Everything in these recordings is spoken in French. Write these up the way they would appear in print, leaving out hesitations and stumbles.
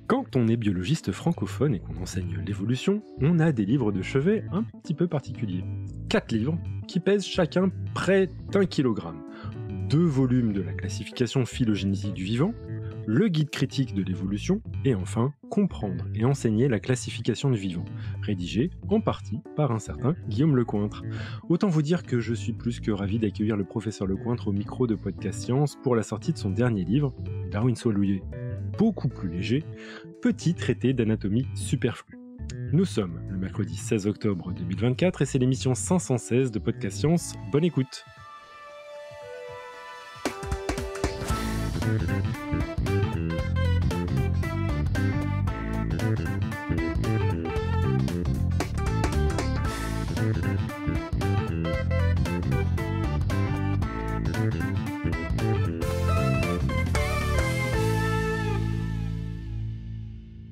Quand on est biologiste francophone et qu'on enseigne l'évolution, on a des livres de chevet un petit peu particuliers. 4 livres qui pèsent chacun près d'1 kilogramme. 2 volumes de la classification phylogénétique du vivant, le guide critique de l'évolution et enfin comprendre et enseigner la classification du vivant, rédigé en partie par un certain Guillaume Lecointre. Autant vous dire que je suis plus que ravi d'accueillir le professeur Lecointre au micro de Podcast Science pour la sortie de son dernier livre, Darwin Solouillet. Beaucoup plus léger, petit traité d'anatomie superflue. Nous sommes le mercredi 16 octobre 2024 et c'est l'émission 516 de Podcast Science. Bonne écoute.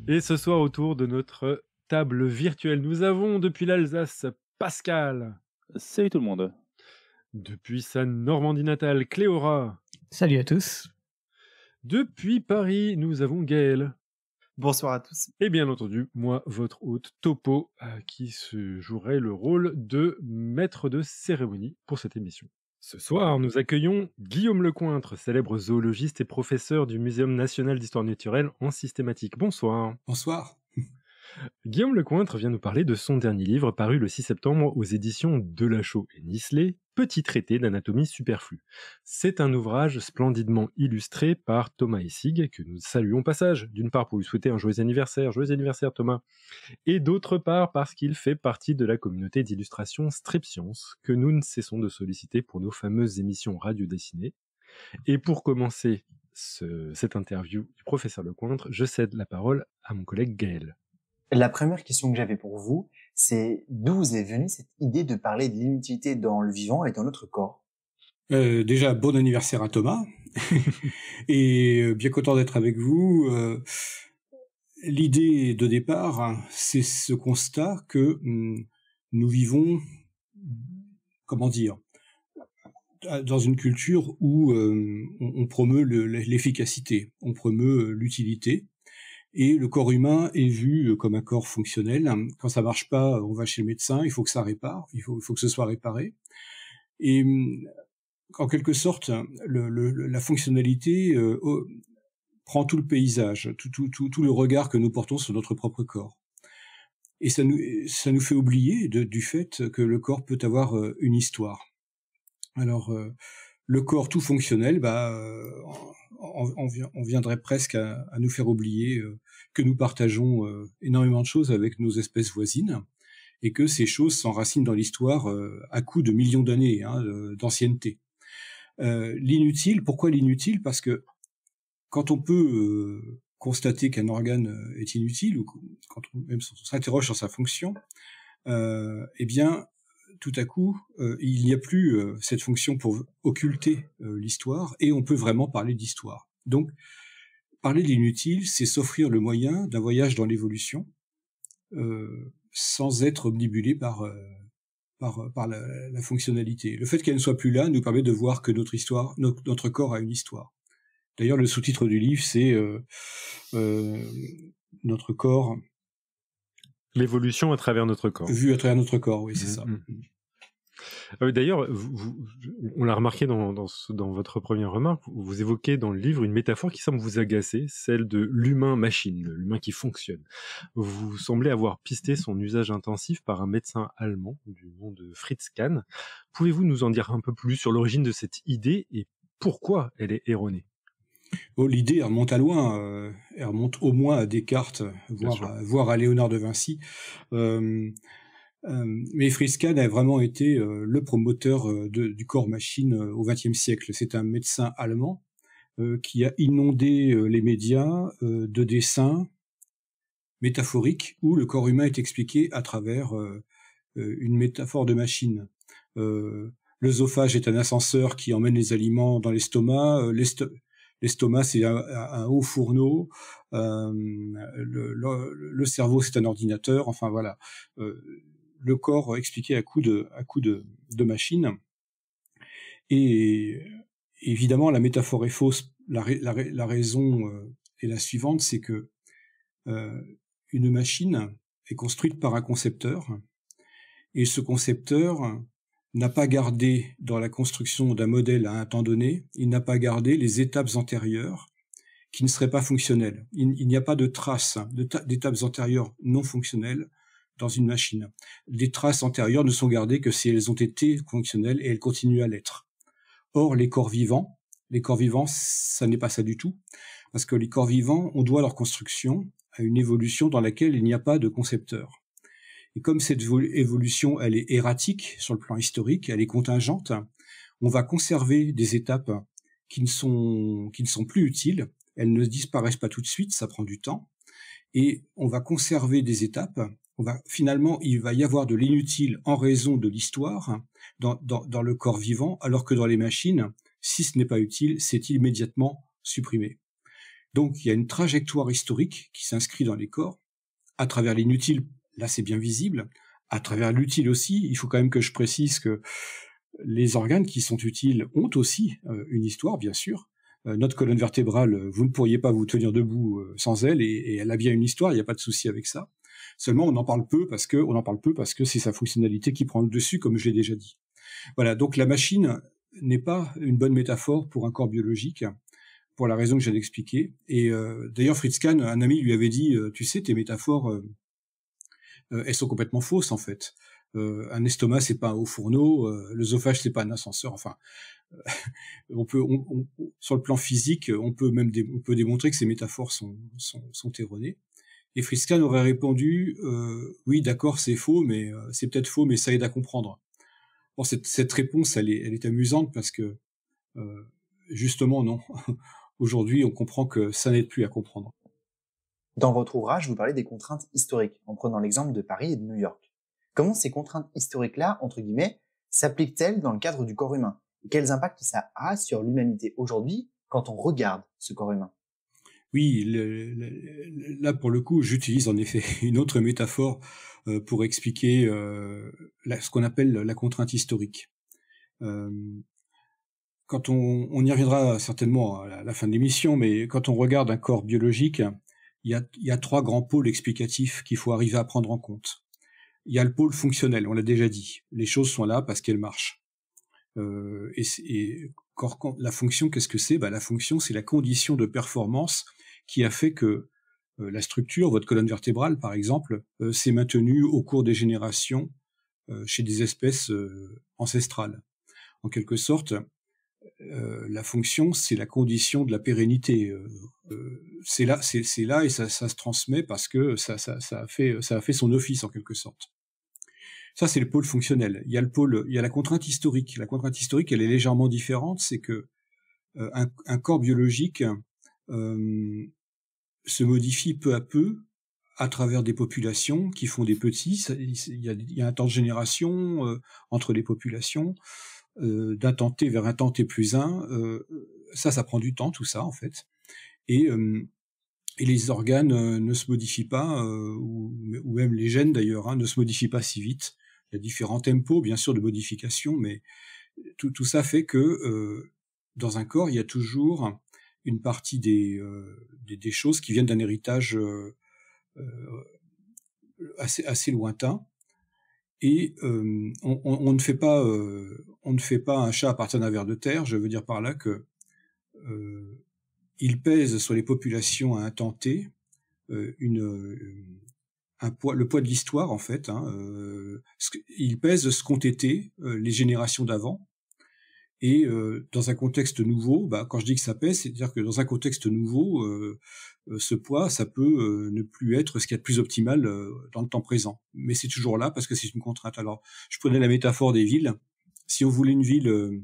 Et ce soir, autour de notre table virtuelle, nous avons depuis l'Alsace Pascal. Salut tout le monde. Depuis sa Normandie natale, Cléora. Salut à tous. Depuis Paris, nous avons Gaël. Bonsoir à tous. Et bien entendu, moi, votre hôte Topo, qui se jouerait le rôle de maître de cérémonie pour cette émission. Ce soir, nous accueillons Guillaume Lecointre, célèbre zoologiste et professeur du Muséum national d'histoire naturelle en systématique. Bonsoir. Bonsoir. Guillaume Lecointre vient nous parler de son dernier livre paru le 6 septembre aux éditions Delachaux et Nicelet, Petit traité d'anatomie superflue. C'est un ouvrage splendidement illustré par Thomas Essig, que nous saluons au passage, d'une part pour lui souhaiter un joyeux anniversaire Thomas, et d'autre part parce qu'il fait partie de la communauté d'illustration Strip Science, que nous ne cessons de solliciter pour nos fameuses émissions radio dessinées. Et pour commencer cette interview du professeur Lecointre, je cède la parole à mon collègue Gaël. La première question que j'avais pour vous, c'est d'où vous est venue cette idée de parler de l'inutilité dans le vivant et dans notre corps? Déjà, bon anniversaire à Thomas. Et bien content d'être avec vous. L'idée de départ, c'est ce constat que nous vivons, dans une culture où on promeut l'efficacité, on promeut l'utilité. Et le corps humain est vu comme un corps fonctionnel. Quand ça marche pas, on va chez le médecin, il faut que ça répare, il faut que ce soit réparé. Et en quelque sorte, la fonctionnalité prend tout le paysage, tout le regard que nous portons sur notre propre corps. Et ça nous fait oublier du fait que le corps peut avoir une histoire. Alors, le corps tout fonctionnel, on viendrait presque à nous faire oublier que nous partageons énormément de choses avec nos espèces voisines et que ces choses s'enracinent dans l'histoire à coups de millions d'années d'ancienneté. L'inutile, pourquoi l'inutile? Parce que quand on peut constater qu'un organe est inutile ou quand on s'interroge sur sa fonction, eh bien tout à coup, il n'y a plus cette fonction pour occulter l'histoire et on peut vraiment parler d'histoire. Donc, parler de l'inutile, c'est s'offrir le moyen d'un voyage dans l'évolution sans être omnibulé par la fonctionnalité. Le fait qu'elle ne soit plus là nous permet de voir que notre corps a une histoire. D'ailleurs, le sous-titre du livre, c'est notre corps... L'évolution à travers notre corps. Vue à travers notre corps, oui, c'est ça. D'ailleurs, on l'a remarqué dans votre première remarque, vous évoquez dans le livre une métaphore qui semble vous agacer, celle de l'humain-machine, l'humain qui fonctionne. Vous semblez avoir pisté son usage intensif par un médecin allemand du nom de Fritz Kahn. Pouvez-vous nous en dire un peu plus sur l'origine de cette idée et pourquoi elle est erronée? L'idée elle remonte à loin, elle remonte au moins à Descartes, voire à Léonard de Vinci. Mais Fritz Kahn a vraiment été le promoteur du corps-machine au XXe siècle. C'est un médecin allemand qui a inondé les médias de dessins métaphoriques où le corps humain est expliqué à travers une métaphore de machine. L'œsophage est un ascenseur qui emmène les aliments dans l'estomac. L'estomac, c'est un haut fourneau. Le cerveau, c'est un ordinateur. Enfin voilà, le corps expliqué à coup de machine. Et évidemment, la métaphore est fausse. La raison est la suivante, c'est que une machine est construite par un concepteur, et ce concepteur n'a pas gardé dans la construction d'un modèle à un temps donné, il n'a pas gardé les étapes antérieures qui ne seraient pas fonctionnelles. Il n'y a pas de traces d'étapes antérieures non fonctionnelles dans une machine. Les traces antérieures ne sont gardées que si elles ont été fonctionnelles et elles continuent à l'être. Or, les corps vivants, ça n'est pas ça du tout, parce que les corps vivants, on doit leur construction à une évolution dans laquelle il n'y a pas de concepteur. Et comme cette évolution, elle est erratique sur le plan historique, elle est contingente, on va conserver des étapes qui ne sont plus utiles, elles ne disparaissent pas tout de suite, ça prend du temps, et on va conserver des étapes, finalement, il va y avoir de l'inutile en raison de l'histoire dans le corps vivant, alors que dans les machines, si ce n'est pas utile, c'est immédiatement supprimé. Donc, il y a une trajectoire historique qui s'inscrit dans les corps, à travers l'inutile, là c'est bien visible, à travers l'utile aussi. Il faut quand même que je précise que les organes qui sont utiles ont aussi une histoire, bien sûr. Notre colonne vertébrale, vous ne pourriez pas vous tenir debout sans elle, et elle a bien une histoire, il n'y a pas de souci avec ça. Seulement, on en parle peu parce que c'est sa fonctionnalité qui prend le dessus, comme je l'ai déjà dit. Voilà, donc la machine n'est pas une bonne métaphore pour un corps biologique, pour la raison que je viens d'expliquer. Et d'ailleurs, Fritz Kahn, un ami, lui avait dit, tu sais, tes métaphores, elles sont complètement fausses en fait. Un estomac, c'est pas un haut fourneau, l'œsophage, c'est pas un ascenseur. Enfin, sur le plan physique, on peut démontrer que ces métaphores sont erronées. Et Fritz Kahn aurait répondu, oui, d'accord, c'est faux, mais c'est peut-être faux, mais ça aide à comprendre. Bon, cette réponse, elle est amusante parce que justement, non. Aujourd'hui, on comprend que ça n'aide plus à comprendre. Dans votre ouvrage, vous parlez des contraintes historiques, en prenant l'exemple de Paris et de New York. Comment ces contraintes historiques-là, entre guillemets, s'appliquent-elles dans le cadre du corps humain? Et quels impacts ça a sur l'humanité aujourd'hui quand on regarde ce corps humain? Oui, là pour le coup, j'utilise en effet une autre métaphore pour expliquer ce qu'on appelle la contrainte historique. Quand on y reviendra certainement à la fin de l'émission, mais quand on regarde un corps biologique, il y a 3 grands pôles explicatifs qu'il faut arriver à prendre en compte. Il y a le pôle fonctionnel, on l'a déjà dit. Les choses sont là parce qu'elles marchent. La fonction, qu'est-ce que c'est? La fonction, c'est la condition de performance qui a fait que la structure, votre colonne vertébrale par exemple, s'est maintenue au cours des générations chez des espèces ancestrales. En quelque sorte, la fonction, c'est la condition de la pérennité. C'est là et ça se transmet parce que ça a fait son office en quelque sorte. Ça, c'est le pôle fonctionnel. Il y a la contrainte historique. La contrainte historique, elle est légèrement différente. C'est que un corps biologique se modifie peu à peu à travers des populations qui font des petits. Il y a un temps de génération entre les populations, d'un temps T vers un temps T plus 1. Ça prend du temps, tout ça, en fait. Et les organes ne se modifient pas, ou même les gènes d'ailleurs, ne se modifient pas si vite. Il y a différents tempos, bien sûr, de modification, mais tout ça fait que dans un corps, il y a toujours une partie des choses qui viennent d'un héritage assez lointain. Et on ne fait pas un chat à partir d'un ver de terre. Je veux dire par là que il pèse sur les populations à un temps T le poids de l'histoire en fait. Il pèse ce qu'ont été les générations d'avant. Et dans un contexte nouveau, quand je dis que ça pèse, c'est-à-dire que dans un contexte nouveau, ce poids, ça peut ne plus être ce qu'il y a de plus optimal dans le temps présent. Mais c'est toujours là parce que c'est une contrainte. Alors, je prenais la métaphore des villes. Si on voulait une ville,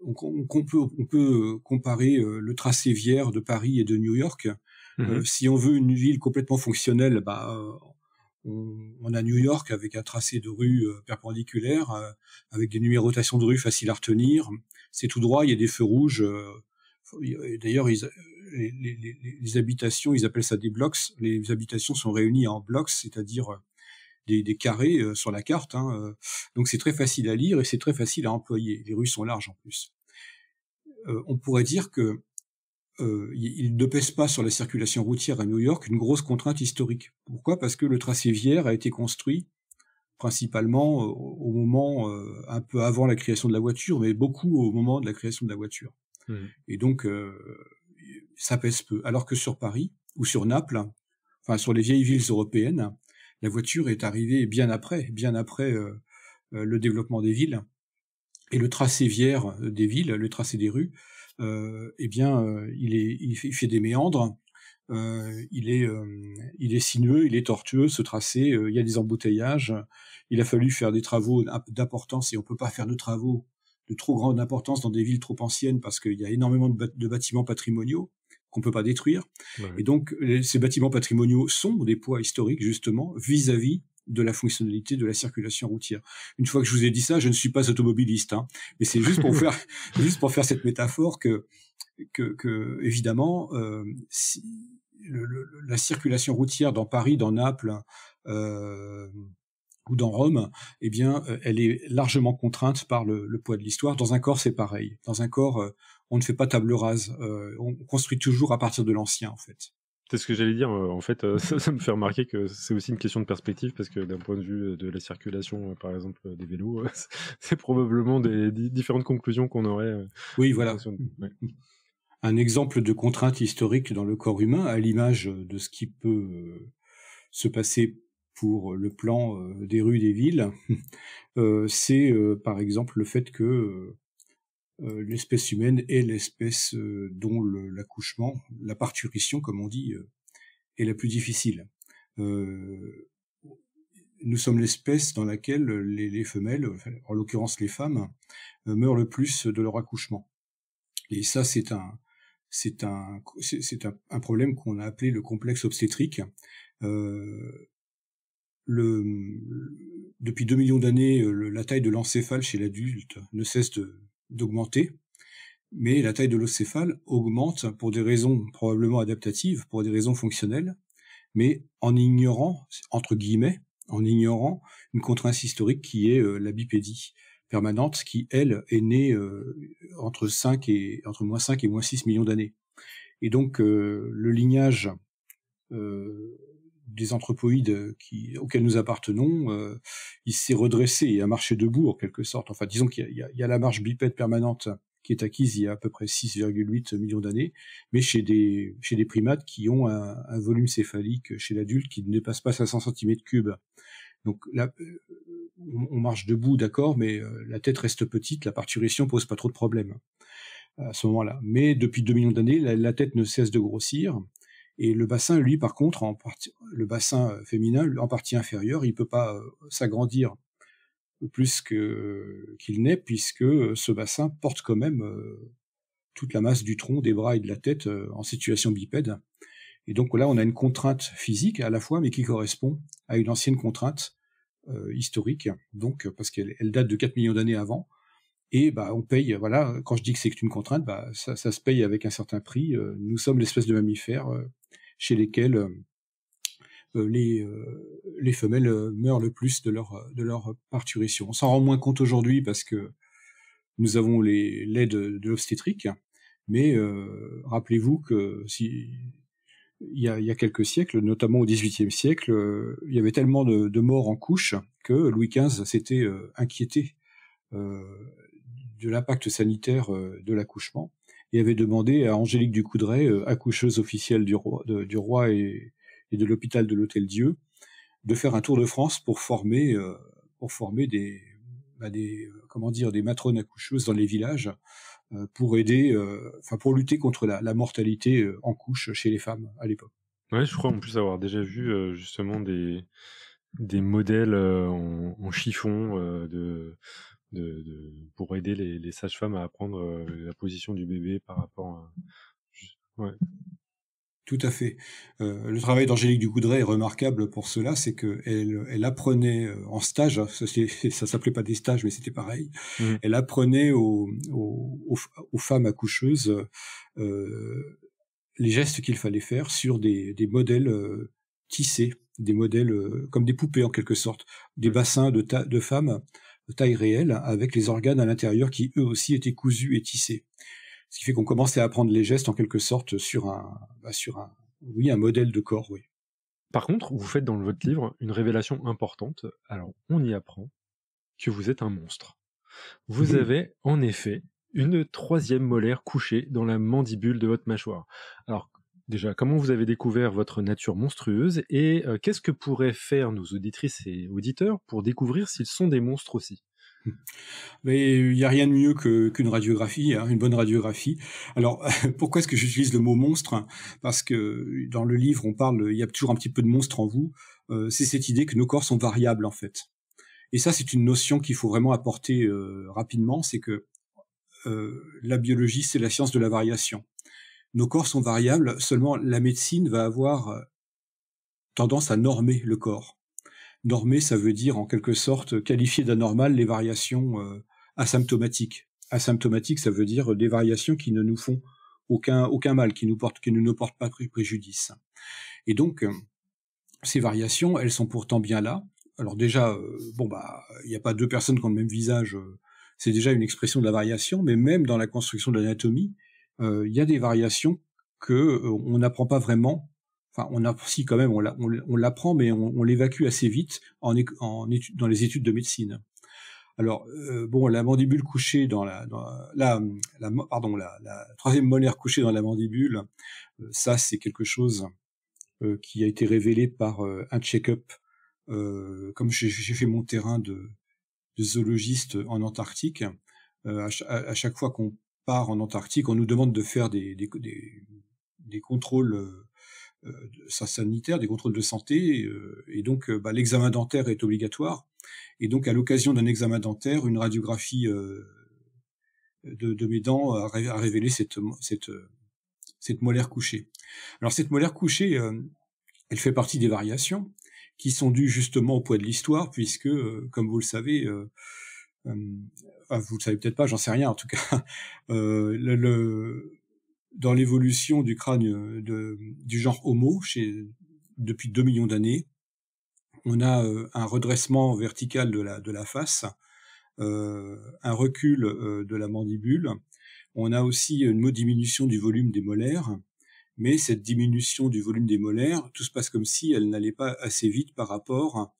on peut comparer le tracé viaire de Paris et de New York. Si on veut une ville complètement fonctionnelle, on a New York avec un tracé de rue perpendiculaire, avec des numérotations de rues faciles à retenir. C'est tout droit, il y a des feux rouges. D'ailleurs, les habitations, ils appellent ça des blocks. Les habitations sont réunies en blocks, c'est-à-dire des carrés sur la carte. Donc c'est très facile à lire et c'est très facile à employer. Les rues sont larges en plus. On pourrait dire que il ne pèse pas sur la circulation routière à New York une grosse contrainte historique. Pourquoi ? Parce que le tracé viaire a été construit principalement au moment, un peu avant la création de la voiture, mais beaucoup au moment de la création de la voiture. Et donc, ça pèse peu. Alors que sur Paris ou sur Naples, enfin sur les vieilles villes européennes, la voiture est arrivée bien après le développement des villes. Et le tracé viaire des villes, le tracé des rues, il fait des méandres, il est sinueux, il est tortueux, ce tracé, il y a des embouteillages, il a fallu faire des travaux d'importance, et on peut pas faire de travaux de trop grande importance dans des villes trop anciennes, parce qu'il y a énormément de bâtiments patrimoniaux qu'on peut pas détruire. Ouais. Et donc, ces bâtiments patrimoniaux sont des poids historiques, justement, vis-à-vis de la fonctionnalité de la circulation routière. Une fois que je vous ai dit ça, je ne suis pas automobiliste, mais c'est juste pour faire cette métaphore que évidemment, la circulation routière dans Paris, dans Naples ou dans Rome, elle est largement contrainte par le poids de l'histoire. Dans un corps, c'est pareil. Dans un corps, on ne fait pas table rase. On construit toujours à partir de l'ancien, en fait. C'est ce que j'allais dire, en fait, ça me fait remarquer que c'est aussi une question de perspective, parce que d'un point de vue de la circulation, par exemple, des vélos, c'est probablement des différentes conclusions qu'on aurait. Oui, voilà. Ouais. Un exemple de contrainte historique dans le corps humain, à l'image de ce qui peut se passer pour le plan des rues des villes, c'est par exemple le fait que l'espèce humaine est l'espèce dont l'accouchement, la parturition, comme on dit, est la plus difficile. Nous sommes l'espèce dans laquelle les femelles, en l'occurrence les femmes, meurent le plus de leur accouchement. Et ça, c'est un problème qu'on a appelé le complexe obstétrique. Depuis 2 millions d'années, la taille de l'encéphale chez l'adulte ne cesse d'augmenter, mais la taille de l'océphale augmente pour des raisons probablement adaptatives, pour des raisons fonctionnelles, mais en ignorant, entre guillemets, une contrainte historique qui est la bipédie permanente, qui, elle, est née entre moins 5 et moins 6 millions d'années. Et donc, le lignage des anthropoïdes auxquels nous appartenons, il s'est redressé et a marché debout, en quelque sorte. Enfin, disons qu'il y a la marche bipède permanente qui est acquise il y a à peu près 6,8 millions d'années, mais chez des primates qui ont un volume céphalique chez l'adulte qui ne dépasse pas 500 cm3. Donc là, on marche debout, d'accord, mais la tête reste petite, la parturition pose pas trop de problèmes à ce moment-là. Mais depuis 2 millions d'années, la tête ne cesse de grossir, et le bassin, lui, par contre, le bassin féminin, en partie inférieure, il peut pas s'agrandir plus qu'il n'est, puisque ce bassin porte quand même toute la masse du tronc, des bras et de la tête en situation bipède. Et donc là, on a une contrainte physique à la fois, mais qui correspond à une ancienne contrainte historique, donc parce qu'elle date de 4 millions d'années avant. Et on paye, voilà, quand je dis que c'est une contrainte, ça se paye avec un certain prix. Nous sommes l'espèce de mammifères chez lesquels les femelles meurent le plus de leur parturition. On s'en rend moins compte aujourd'hui parce que nous avons l'aide de l'obstétrique, mais rappelez-vous que il y a quelques siècles, notamment au XVIIIe siècle, il y avait tellement de morts en couche que Louis XV s'était inquiété de l'impact sanitaire de l'accouchement et avait demandé à Angélique du Coudray, accoucheuse officielle du roi et de l'hôpital de l'Hôtel-Dieu, de faire un tour de France pour former des matrones accoucheuses dans les villages pour aider, pour lutter contre la mortalité en couche chez les femmes à l'époque. Ouais, je crois en plus avoir déjà vu justement des modèles en chiffon pour aider les sages-femmes à apprendre la position du bébé par rapport à... Ouais. Tout à fait. Le travail d'Angélique du Coudray est remarquable pour cela, c'est qu'elle apprenait en stage, ça s'appelait pas des stages, mais c'était pareil. Elle apprenait aux femmes accoucheuses les gestes qu'il fallait faire sur des modèles tissés des modèles comme des poupées en quelque sorte, des bassins de femmes de taille réelle avec les organes à l'intérieur qui eux aussi étaient cousus et tissés. Ce qui fait qu'on commençait à apprendre les gestes en quelque sorte sur un modèle de corps, oui. Par contre, vous faites dans votre livre une révélation importante. Alors, on y apprend que vous êtes un monstre. Vous avez en effet une troisième molaire couchée dans la mandibule de votre mâchoire. Alors, déjà, comment vous avez découvert votre nature monstrueuse et qu'est-ce que pourraient faire nos auditrices et auditeurs pour découvrir s'ils sont des monstres aussi? Mais il n'y a rien de mieux qu'une radiographie, hein, une bonne radiographie. Alors, pourquoi est-ce que j'utilise le mot monstre? Parce que dans le livre, il y a toujours un petit peu de monstre en vous. C'est cette idée que nos corps sont variables, en fait. Et ça, c'est une notion qu'il faut vraiment apporter rapidement, c'est que la biologie, c'est la science de la variation. Nos corps sont variables, seulement la médecine va avoir tendance à normer le corps. Normer, ça veut dire en quelque sorte qualifier d'anormal les variations asymptomatiques. Asymptomatiques, ça veut dire des variations qui ne nous font aucun mal, qui ne nous portent pas préjudice. Et donc, ces variations, elles sont pourtant bien là. Alors déjà, il n'y a pas deux personnes qui ont le même visage, c'est déjà une expression de la variation, mais même dans la construction de l'anatomie, il y a des variations que on n'apprend pas vraiment. Enfin, si quand même, on l'apprend, mais on l'évacue assez vite dans les études de médecine. Alors, la mandibule couchée la troisième molaire couchée dans la mandibule, ça c'est quelque chose qui a été révélé par un check-up. Comme j'ai fait mon terrain de zoologiste en Antarctique, à chaque fois qu'on part en Antarctique, on nous demande de faire des contrôles sanitaires, des contrôles de santé, et donc l'examen dentaire est obligatoire. Et donc à l'occasion d'un examen dentaire, une radiographie de mes dents a révélé cette molaire couchée. Alors cette molaire couchée, elle fait partie des variations qui sont dues justement au poids de l'histoire, puisque, comme vous le savez, vous le savez peut-être pas, j'en sais rien en tout cas, dans l'évolution du crâne du genre Homo, depuis 2 millions d'années, on a un redressement vertical de la face, un recul de la mandibule, on a aussi une diminution du volume des molaires, mais cette diminution du volume des molaires, tout se passe comme si elle n'allait pas assez vite par rapport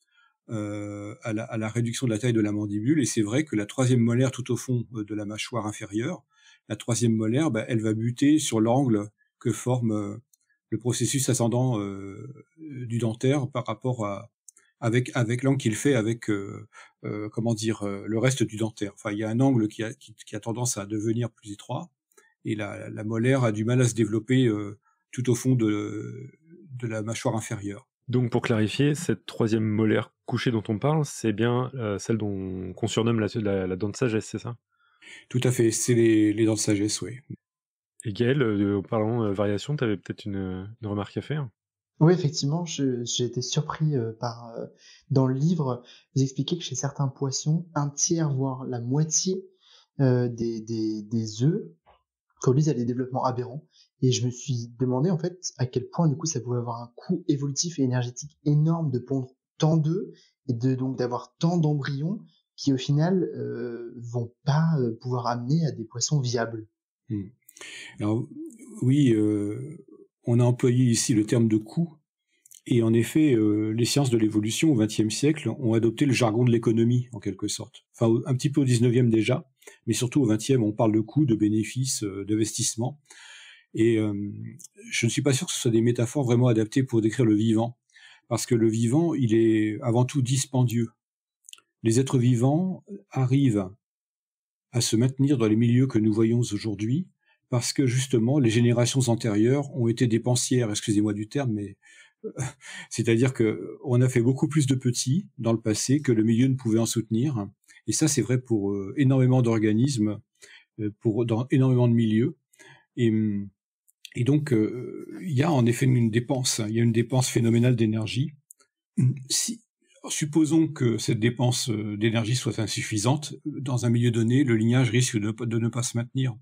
à la réduction de la taille de la mandibule. Et c'est vrai que la troisième molaire tout au fond de la mâchoire inférieure, la troisième molaire, elle va buter sur l'angle que forme le processus ascendant du dentaire par rapport avec l'angle qu'il fait avec le reste du dentaire. Enfin, il y a un angle qui a tendance à devenir plus étroit, et la molaire a du mal à se développer tout au fond de la mâchoire inférieure. Donc pour clarifier, cette troisième molaire couchée dont on parle, c'est bien celle qu'on surnomme la dent de sagesse, c'est ça? Tout à fait, c'est les dents de sagesse, oui. Et Gaël, en parlant variation, tu avais peut-être une remarque à faire? Oui, effectivement, j'ai été surpris dans le livre, vous expliquez que chez certains poissons, un tiers, voire la moitié des œufs conduisent à des développements aberrants. Et je me suis demandé en fait à quel point du coup ça pouvait avoir un coût évolutif et énergétique énorme de pondre tant d'œufs et donc d'avoir tant d'embryons qui au final vont pas pouvoir amener à des poissons viables. Alors oui, on a employé ici le terme de coût, et en effet, les sciences de l'évolution au XXe siècle ont adopté le jargon de l'économie en quelque sorte. Enfin, un petit peu au XIXe déjà, mais surtout au XXe, on parle de coût, de bénéfices, d'investissement. Et je ne suis pas sûr que ce soit des métaphores vraiment adaptées pour décrire le vivant, parce que le vivant, il est avant tout dispendieux. Les êtres vivants arrivent à se maintenir dans les milieux que nous voyons aujourd'hui, parce que justement, les générations antérieures ont été dépensières, excusez-moi du terme, mais c'est-à-dire que on a fait beaucoup plus de petits dans le passé que le milieu ne pouvait en soutenir. Et ça, c'est vrai pour énormément d'organismes, dans énormément de milieux. Et donc, il y a en effet une dépense. Il y a une dépense phénoménale d'énergie. Supposons que cette dépense d'énergie soit insuffisante, dans un milieu donné, le lignage risque de ne pas se maintenir.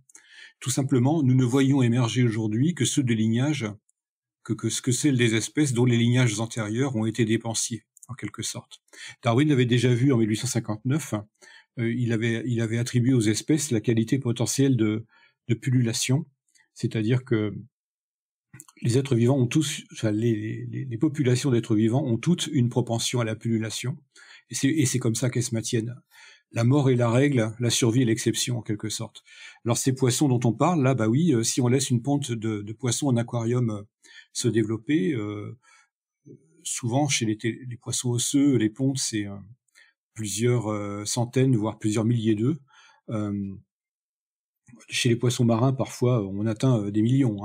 Tout simplement, nous ne voyons émerger aujourd'hui que ceux de lignages que celles des espèces dont les lignages antérieurs ont été dépensiers, en quelque sorte. Darwin avait déjà vu en 1859, il avait attribué aux espèces la qualité potentielle de pullulation, c'est-à-dire que les êtres vivants ont tous, enfin les populations d'êtres vivants ont toutes une propension à la pullulation, et c'est comme ça qu'elles se maintiennent. La mort est la règle, la survie est l'exception en quelque sorte. Alors ces poissons dont on parle là, bah oui, si on laisse une ponte de poissons en aquarium se développer, souvent chez les poissons osseux, les pontes c'est plusieurs centaines voire plusieurs milliers d'œufs. Chez les poissons marins parfois on atteint des millions.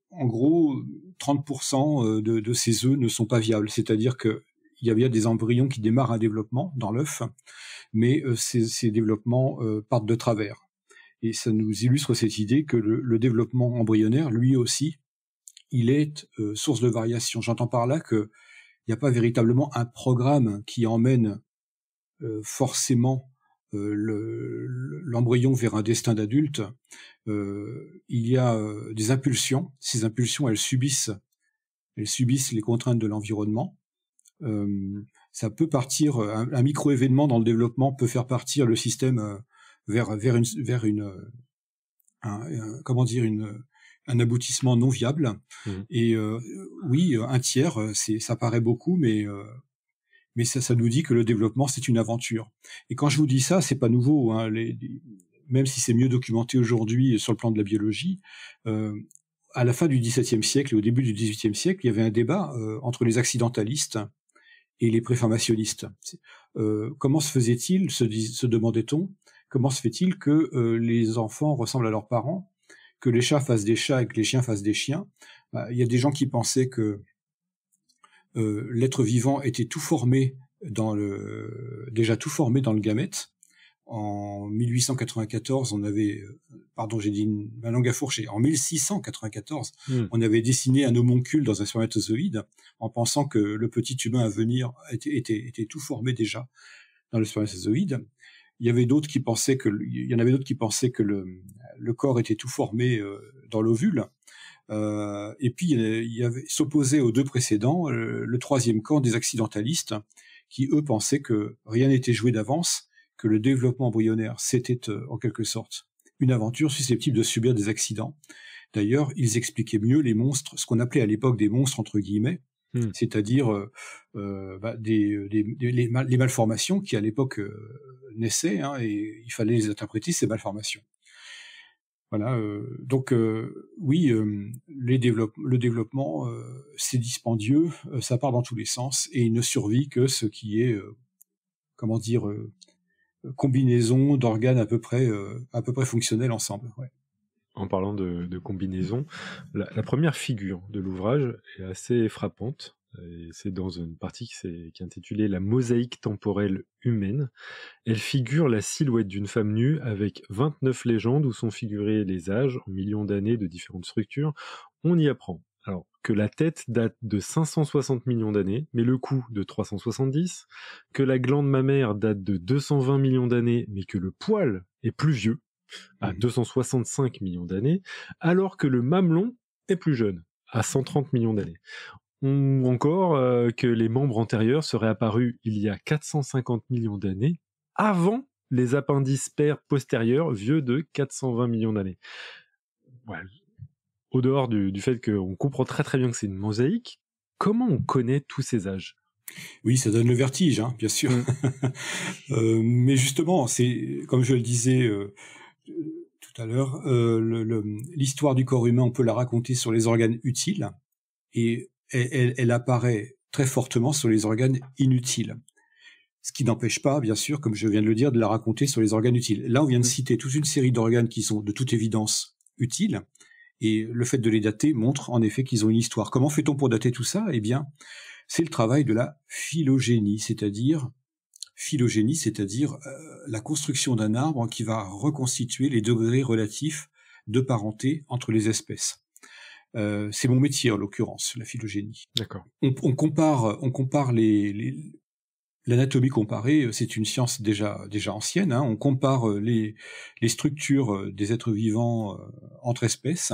En gros, 30% de ces œufs ne sont pas viables, c'est-à-dire que il y a bien des embryons qui démarrent un développement dans l'œuf, mais ces développements partent de travers. Et ça nous illustre cette idée que le développement embryonnaire, lui aussi, il est source de variation. J'entends par là qu'il n'y a pas véritablement un programme qui emmène forcément l'embryon vers un destin d'adulte. Il y a des impulsions. Ces impulsions, elles subissent les contraintes de l'environnement. Ça peut partir, un micro-événement dans le développement peut faire partir le système vers un aboutissement non viable. Et oui, un tiers, ça paraît beaucoup, mais ça nous dit que le développement c'est une aventure. Et quand je vous dis ça, c'est pas nouveau, hein, même si c'est mieux documenté aujourd'hui sur le plan de la biologie. À la fin du XVIIe siècle et au début du XVIIIe siècle, il y avait un débat entre les accidentalistes et les préformationnistes. Comment se faisait-il, se demandait-on, comment se fait-il que les enfants ressemblent à leurs parents, que les chats fassent des chats et que les chiens fassent des chiens? Il y a des gens qui pensaient que l'être vivant était tout formé déjà tout formé dans le gamète. En 1894, on avait, j'ai dit ma langue à fourcher. En 1694, on avait dessiné un homoncule dans un spermatozoïde en pensant que le petit humain à venir était tout formé déjà dans le spermatozoïde. Il y en avait d'autres qui pensaient que le corps était tout formé dans l'ovule. Et puis il y avait s'opposait aux deux précédents le troisième camp des accidentalistes qui eux pensaient que rien n'était joué d'avance, que le développement embryonnaire c'était en quelque sorte une aventure susceptible de subir des accidents. D'ailleurs, ils expliquaient mieux les monstres, ce qu'on appelait à l'époque des monstres entre guillemets, c'est-à-dire les malformations qui à l'époque naissaient, et il fallait les interpréter ces malformations. Voilà, donc oui, le développement, c'est dispendieux, ça part dans tous les sens, et il ne survit que ce qui est, combinaison d'organes à peu près fonctionnels ensemble. Ouais. En parlant de combinaison, la première figure de l'ouvrage est assez frappante. Et c'est dans une partie qui est intitulée « La mosaïque temporelle humaine ». Elle figure la silhouette d'une femme nue avec 29 légendes où sont figurés les âges en millions d'années de différentes structures. On y apprend alors que la tête date de 560 millions d'années, mais le cou de 370, que la glande mammaire date de 220 millions d'années, mais que le poil est plus vieux, à 265 millions d'années, alors que le mamelon est plus jeune, à 130 millions d'années. Ou encore que les membres antérieurs seraient apparus il y a 450 millions d'années, avant les appendices paires postérieurs vieux de 420 millions d'années. Ouais. Au dehors du fait qu'on comprend très très bien que c'est une mosaïque, comment on connaît tous ces âges ? Oui, ça donne le vertige, hein, bien sûr. Mais justement, c'est comme je le disais tout à l'heure, l'histoire du corps humain, on peut la raconter sur les organes utiles, et elle apparaît très fortement sur les organes inutiles. Ce qui n'empêche pas, bien sûr, comme je viens de le dire, de la raconter sur les organes utiles. Là, on vient de citer toute une série d'organes qui sont de toute évidence utiles, et le fait de les dater montre en effet qu'ils ont une histoire. Comment fait-on pour dater tout ça ? Eh bien, c'est le travail de la phylogénie, c'est-à-dire la construction d'un arbre qui va reconstituer les degrés relatifs de parenté entre les espèces. C'est mon métier en l'occurrence, la phylogénie. D'accord. On compare l'anatomie comparée, c'est une science déjà ancienne. Hein. On compare les structures des êtres vivants entre espèces,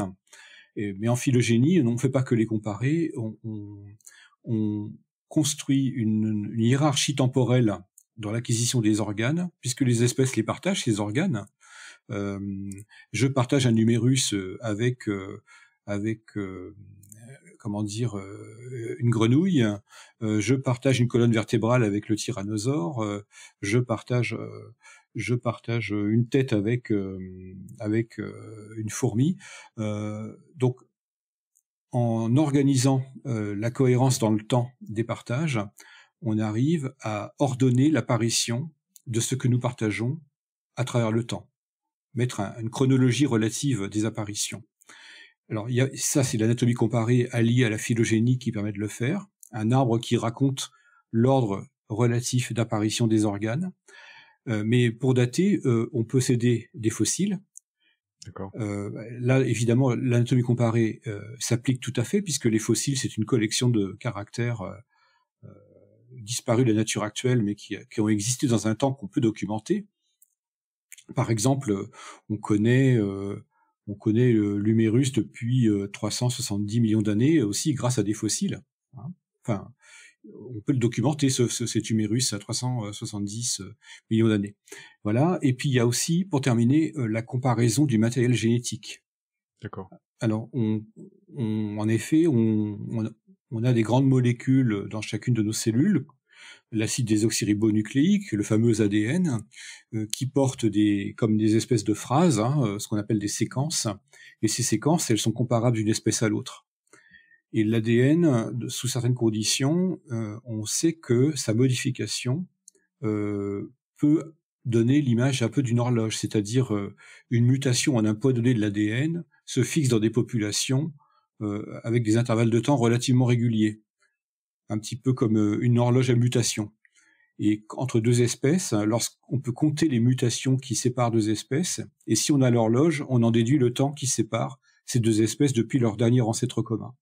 Mais en phylogénie, on ne fait pas que les comparer, on construit une hiérarchie temporelle dans l'acquisition des organes, puisque les espèces les partagent, ces organes. Je partage un numérus avec une grenouille. Je partage une colonne vertébrale avec le tyrannosaure. Je partage une tête avec une fourmi. Donc, en organisant la cohérence dans le temps des partages, on arrive à ordonner l'apparition de ce que nous partageons à travers le temps, mettre une chronologie relative des apparitions. Alors, ça, c'est l'anatomie comparée alliée à la phylogénie qui permet de le faire, un arbre qui raconte l'ordre relatif d'apparition des organes. Mais pour dater, on peut céder des fossiles. D'accord. Là, évidemment, l'anatomie comparée s'applique tout à fait, puisque les fossiles, c'est une collection de caractères disparus de la nature actuelle, mais qui ont existé dans un temps qu'on peut documenter. Par exemple, on connaît l'humérus depuis 370 millions d'années, aussi grâce à des fossiles. Hein. Enfin, on peut le documenter, cet humérus à 370 millions d'années. Voilà. Et puis, il y a aussi, pour terminer, la comparaison du matériel génétique. D'accord. Alors, en effet, on a des grandes molécules dans chacune de nos cellules, l'acide désoxyribonucléique, le fameux ADN, qui portent comme des espèces de phrases, ce qu'on appelle des séquences. Et ces séquences, elles sont comparables d'une espèce à l'autre. Et l'ADN, sous certaines conditions, on sait que sa modification peut donner l'image un peu d'une horloge, c'est-à-dire une mutation en un point donné de l'ADN se fixe dans des populations avec des intervalles de temps relativement réguliers, un petit peu comme une horloge à mutation. Et entre deux espèces, lorsqu'on peut compter les mutations qui séparent deux espèces, et si on a l'horloge, on en déduit le temps qui sépare ces deux espèces depuis leur dernier ancêtre commun.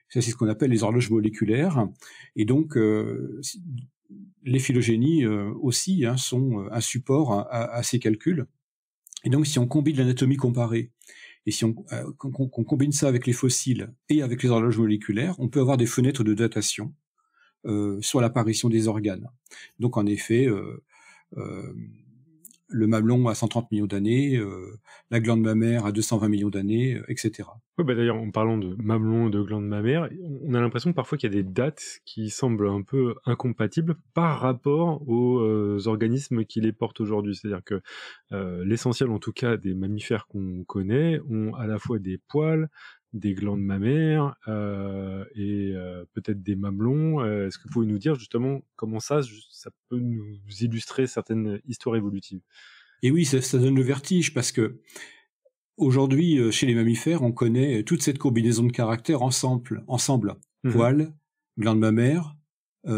Ça, c'est ce qu'on appelle les horloges moléculaires. Et donc, les phylogénies aussi sont un support à ces calculs. Et donc, si on combine l'anatomie comparée, et si on combine ça avec les fossiles et avec les horloges moléculaires, on peut avoir des fenêtres de datation sur l'apparition des organes. Donc, en effet, le mamelon à 130 millions d'années, la glande mammaire à 220 millions d'années, etc. Oui, d'ailleurs, en parlant de mamelon et de glande mammaire, on a l'impression parfois qu'il y a des dates qui semblent un peu incompatibles par rapport aux organismes qui les portent aujourd'hui. C'est-à-dire que l'essentiel, en tout cas, des mammifères qu'on connaît ont à la fois des poils, des glandes mammaires et peut-être des mamelons. Est-ce que vous pouvez nous dire justement comment ça peut nous illustrer certaines histoires évolutives? Et oui, ça donne le vertige parce que aujourd'hui, chez les mammifères, on connaît toute cette combinaison de caractères ensemble. Poils, glandes mammaires et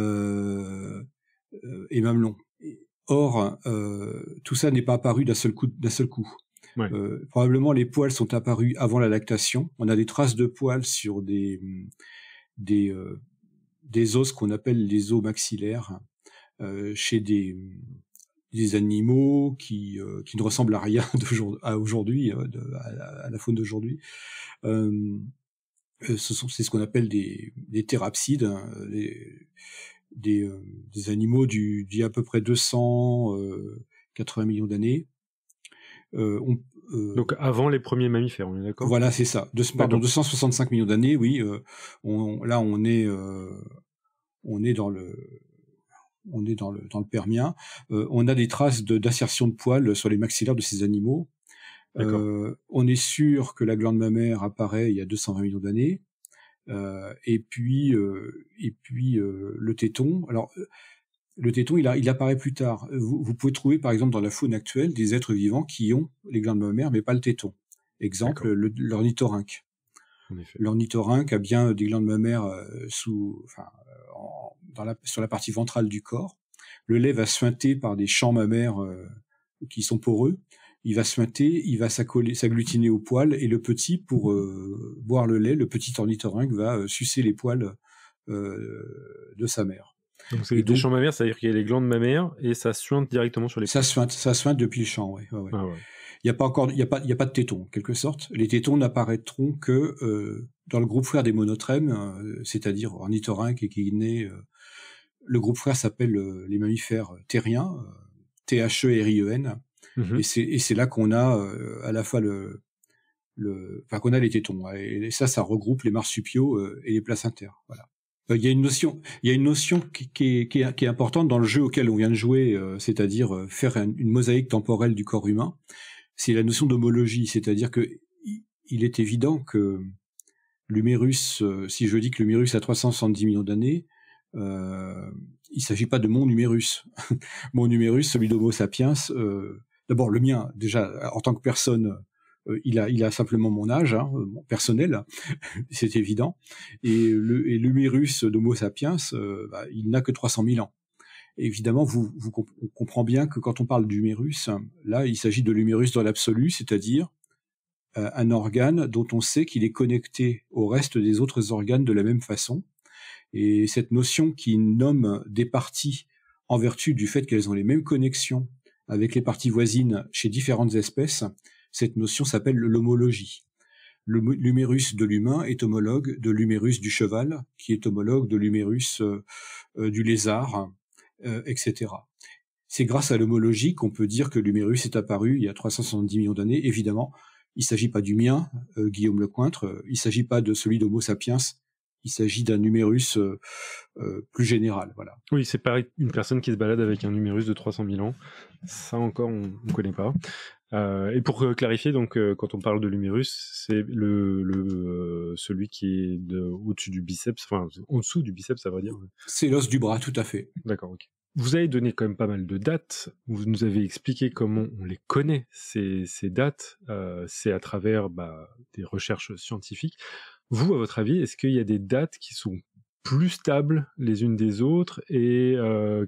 mamelons. Or, tout ça n'est pas apparu d'un seul coup. Ouais. Probablement les poils sont apparus avant la lactation. On a des traces de poils sur des os qu'on appelle les os maxillaires chez des animaux qui ne ressemblent à rien aujourd'hui, à la faune d'aujourd'hui. C'est ce qu'on appelle des thérapsides, des animaux d'il y a à peu près 280 millions d'années. Donc avant les premiers mammifères, on est d'accord? Voilà, c'est ça. 265 millions d'années, oui. On est dans le Permien. On a des traces d'insertion de poils sur les maxillaires de ces animaux. On est sûr que la glande mammaire apparaît il y a 220 millions d'années. Et puis le téton. Alors le téton, il apparaît plus tard. Vous pouvez trouver, par exemple, dans la faune actuelle, des êtres vivants qui ont les glandes mammaires, mais pas le téton. Exemple, l'ornithorynque. L'ornithorynque a bien des glandes mammaires sur la partie ventrale du corps. Le lait va suinter par des champs mammaires qui sont poreux. Il va suinter, il va s'agglutiner aux poils, et le petit, pour boire le lait, le petit ornithorynque va sucer les poils de sa mère. Donc c'est des champs mammaires, c'est-à-dire qu'il y a les glandes mammaires et ça suinte directement sur les poils. Ça suinte depuis le champ, ouais. Ah ouais. il y a pas de tétons, en quelque sorte. Les tétons n'apparaîtront que dans le groupe frère des monotrèmes, c'est-à-dire ornithorynques, équidnés. Le groupe frère s'appelle les mammifères terriens, THERIEN, Mhm. et c'est là qu'on a à la fois qu'on a les tétons, et ça regroupe les marsupiaux et les placentaires. Voilà. Il y a une notion qui est importante dans le jeu auquel on vient de jouer, c'est-à-dire faire une mosaïque temporelle du corps humain. C'est la notion d'homologie, c'est-à-dire que il est évident que l'humérus, si je dis que l'humérus a 370 millions d'années, il s'agit pas de mon humérus. Mon humérus, celui d'Homo sapiens, d'abord le mien, déjà en tant que personne, il a simplement mon âge personnel, c'est évident, et l'humérus d'Homo sapiens, il n'a que 300 000 ans. Et évidemment, on comprend bien que quand on parle d'humérus, là, il s'agit de l'humérus dans l'absolu, c'est-à-dire un organe dont on sait qu'il est connecté au reste des autres organes de la même façon. Et cette notion qui nomme des parties en vertu du fait qu'elles ont les mêmes connexions avec les parties voisines chez différentes espèces, cette notion s'appelle l'homologie. L'humérus de l'humain est homologue de l'humérus du cheval, qui est homologue de l'humérus du lézard, etc. C'est grâce à l'homologie qu'on peut dire que l'humérus est apparu il y a 370 millions d'années. Évidemment, il ne s'agit pas du mien, Guillaume Lecointre, il ne s'agit pas de celui d'Homo sapiens, il s'agit d'un humérus plus général. Voilà. Oui, c'est pas une personne qui se balade avec un humérus de 300 000 ans. Ça encore, on ne connaît pas. Et pour clarifier, donc, quand on parle de l'humérus, c'est celui qui est au-dessus du biceps, enfin en dessous du biceps, ça veut dire. C'est l'os du bras, tout à fait. D'accord, ok. Vous avez donné quand même pas mal de dates. Vous nous avez expliqué comment on les connaît, ces dates. C'est à travers des recherches scientifiques. Vous, à votre avis, est-ce qu'il y a des dates qui sont plus stables les unes des autres, et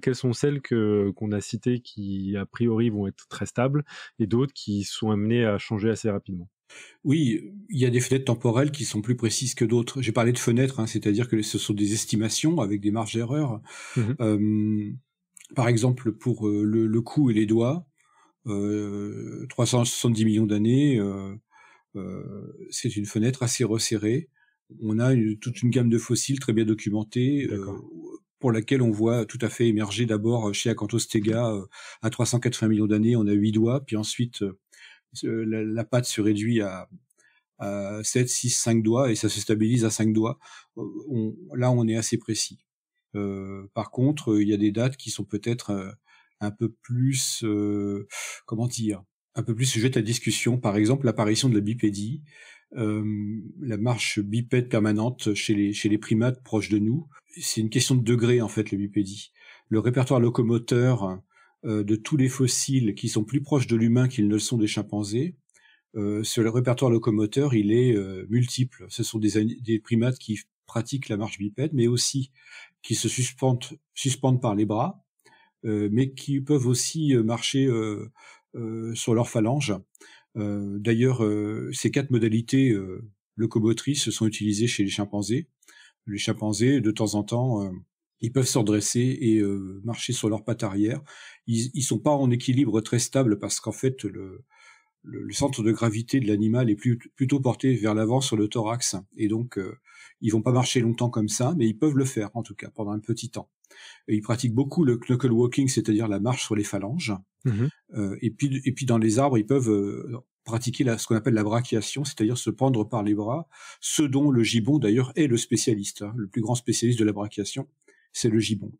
quelles sont celles qu'on a citées qui, a priori, vont être très stables, et d'autres qui sont amenées à changer assez rapidement? Oui, il y a des fenêtres temporelles qui sont plus précises que d'autres. J'ai parlé de fenêtres, c'est-à-dire que ce sont des estimations avec des marges d'erreur. Mmh. Par exemple, pour le cou et les doigts, 370 millions d'années, c'est une fenêtre assez resserrée. On a toute une gamme de fossiles très bien documentés, pour laquelle on voit tout à fait émerger d'abord chez Acanthostega à 380 millions d'années, on a 8 doigts, puis ensuite la patte se réduit à 7, 6, 5 doigts, et ça se stabilise à 5 doigts. Là, on est assez précis. Par contre, il y a des dates qui sont peut-être un peu plus, un peu plus sujettes à discussion. Par exemple, l'apparition de la bipédie, la marche bipède permanente chez les primates proches de nous. C'est une question de degré, en fait, la bipédie. Le répertoire locomoteur de tous les fossiles qui sont plus proches de l'humain qu'ils ne le sont des chimpanzés, sur le répertoire locomoteur, il est multiple. Ce sont des primates qui pratiquent la marche bipède, mais aussi qui se suspendent par les bras, mais qui peuvent aussi marcher sur leurs phalanges. D'ailleurs, ces 4 modalités locomotrices sont utilisées chez les chimpanzés. Les chimpanzés, de temps en temps, ils peuvent se redresser et marcher sur leurs pattes arrière. Ils sont pas en équilibre très stable parce qu'en fait, le centre de gravité de l'animal est plutôt porté vers l'avant sur le thorax, et donc ils vont pas marcher longtemps comme ça, mais ils peuvent le faire en tout cas pendant un petit temps. Et ils pratiquent beaucoup le knuckle walking, c'est-à-dire la marche sur les phalanges. Et puis dans les arbres, ils peuvent pratiquer ce qu'on appelle la brachiation, c'est-à-dire se prendre par les bras, ce dont le gibbon d'ailleurs est le spécialiste, le plus grand spécialiste de la brachiation, c'est le gibbon.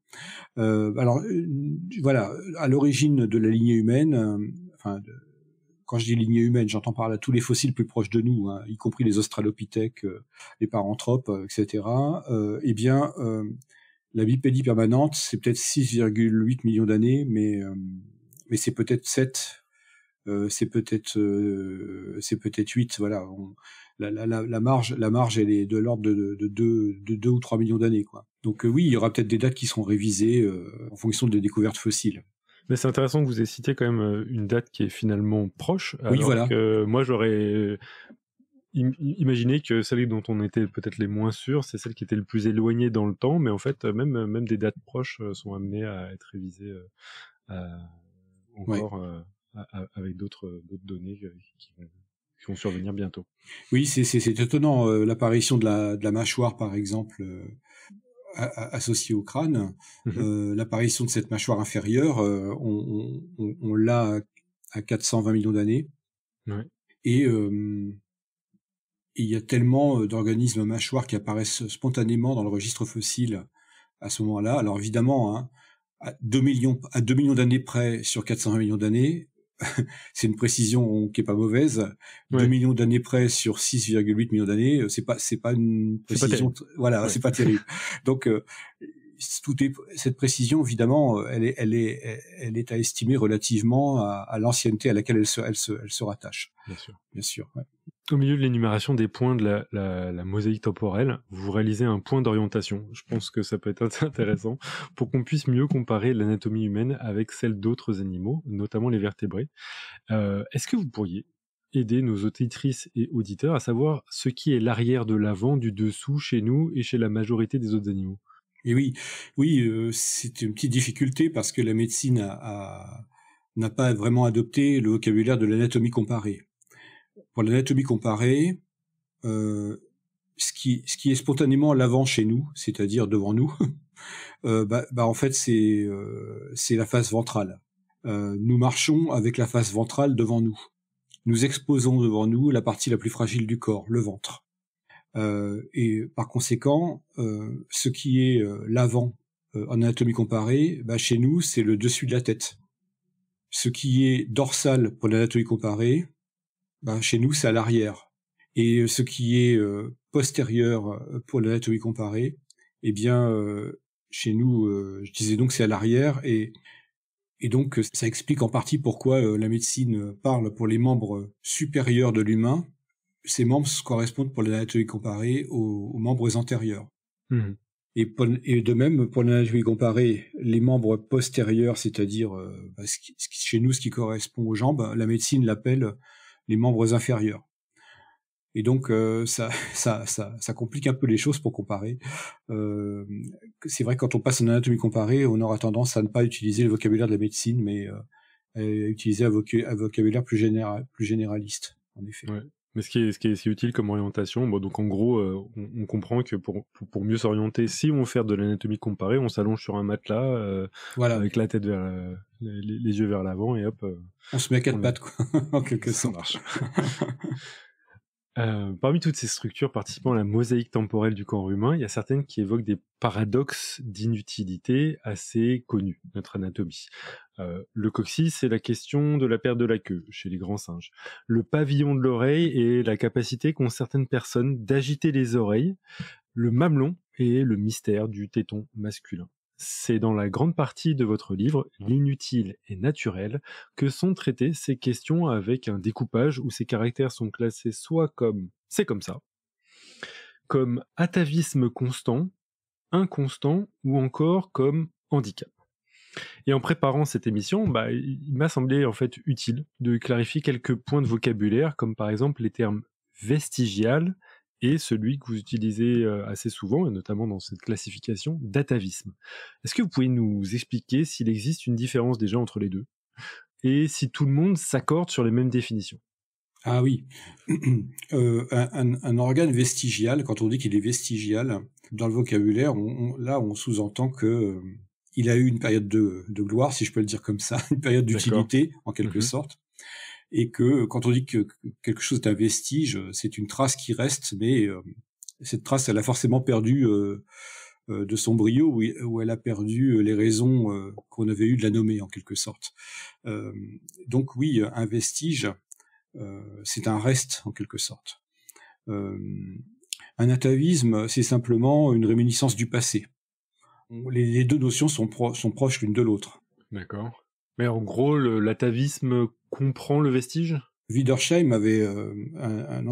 Voilà, à l'origine de la lignée humaine, quand je dis lignée humaine, j'entends par là tous les fossiles plus proches de nous, y compris les australopithèques, les paranthropes, etc. La bipédie permanente, c'est peut-être 6,8 millions d'années, mais c'est peut-être 7, c'est peut-être 8. Voilà, la marge, elle est de l'ordre de 2 ou 3 millions d'années, quoi. Donc oui, il y aura peut-être des dates qui seront révisées en fonction des découvertes fossiles. Mais c'est intéressant que vous ayez cité quand même une date qui est finalement proche. Oui, voilà. Que moi, j'aurais imaginé que celle dont on était peut-être les moins sûrs, c'est celle qui était le plus éloignée dans le temps. Mais en fait, même des dates proches sont amenées à être révisées encore avec d'autres données qui vont survenir bientôt. Oui, c'est étonnant, l'apparition de la mâchoire, par exemple, associée au crâne. L'apparition de cette mâchoire inférieure, on l'a à 420 millions d'années. Ouais. Et il y a tellement d'organismes mâchoires qui apparaissent spontanément dans le registre fossile à ce moment-là. Alors évidemment, hein, à 2 millions d'années près sur 420 millions d'années, c'est une précision qui est pas mauvaise. Ouais. 2 millions d'années près sur 6,8 millions d'années, c'est pas une précision, voilà, ouais. C'est pas terrible. Donc cette précision, évidemment, elle est à estimer relativement à l'ancienneté à laquelle elle se rattache. Bien sûr. Ouais. Au milieu de l'énumération des points de la mosaïque temporelle, vous réalisez un point d'orientation. Je pense que ça peut être intéressant pour qu'on puisse mieux comparer l'anatomie humaine avec celle d'autres animaux, notamment les vertébrés. Est-ce que vous pourriez aider nos auditrices et auditeurs à savoir ce qui est l'arrière de l'avant, du dessous chez nous et chez la majorité des autres animaux? Et oui, c'est une petite difficulté parce que la médecine n'a pas vraiment adopté le vocabulaire de l'anatomie comparée. Pour l'anatomie comparée, ce qui est spontanément à l'avant chez nous, c'est-à-dire devant nous, en fait c'est la face ventrale. Nous marchons avec la face ventrale devant nous. Nous exposons devant nous la partie la plus fragile du corps, le ventre. Et par conséquent, ce qui est l'avant en anatomie comparée, chez nous, c'est le dessus de la tête. Ce qui est dorsal pour l'anatomie comparée, chez nous, c'est à l'arrière. Et ce qui est postérieur pour l'anatomie comparée, eh bien, chez nous, je disais donc c'est à l'arrière. Et donc, ça explique en partie pourquoi la médecine parle pour les membres supérieurs de l'humain. Ces membres correspondent pour l'anatomie comparée aux membres antérieurs. Et de même, pour l'anatomie comparée, les membres postérieurs, c'est-à-dire chez nous, ce qui correspond aux jambes, la médecine l'appelle les membres inférieurs. Et donc, ça complique un peu les choses pour comparer. C'est vrai que quand on passe en anatomie comparée, on aura tendance à ne pas utiliser le vocabulaire de la médecine, mais à utiliser un vocabulaire plus généraliste, en effet. Ouais. Mais ce qui est utile comme orientation, donc en gros, on comprend que pour mieux s'orienter, si on veut faire de l'anatomie comparée, on s'allonge sur un matelas, avec la tête vers les yeux vers l'avant et hop. On se met à quatre pattes, quoi, en quelque sorte. Ça marche. Parmi toutes ces structures participant à la mosaïque temporelle du corps humain, il y a certaines qui évoquent des paradoxes d'inutilité assez connus de notre anatomie. Le coccyx, c'est la question de la perte de la queue chez les grands singes. Le pavillon de l'oreille et la capacité qu'ont certaines personnes d'agiter les oreilles. Le mamelon et le mystère du téton masculin. C'est dans la grande partie de votre livre, L'inutile et naturel, que sont traitées ces questions avec un découpage où ces caractères sont classés soit comme « c'est comme ça », comme atavisme constant, inconstant ou encore comme handicap. Et en préparant cette émission, il m'a semblé en fait utile de clarifier quelques points de vocabulaire, comme par exemple les termes vestigial et celui que vous utilisez assez souvent, et notamment dans cette classification, d'atavisme. Est-ce que vous pouvez nous expliquer s'il existe une différence déjà entre les deux, et si tout le monde s'accorde sur les mêmes définitions? Ah oui, un organe vestigial, quand on dit qu'il est vestigial, dans le vocabulaire, on sous-entend que il a eu une période de gloire, si je peux le dire comme ça, une période d'utilité, en quelque sorte, et que quand on dit que quelque chose est un vestige, c'est une trace qui reste, mais cette trace, elle a forcément perdu de son brio, ou elle a perdu les raisons qu'on avait eu de la nommer, en quelque sorte. Donc oui, un vestige, c'est un reste, en quelque sorte. Un atavisme, c'est simplement une réminiscence du passé. Les deux notions sont proches l'une de l'autre. D'accord. Mais en gros, l'atavisme comprend le vestige ? Wiedersheim avait un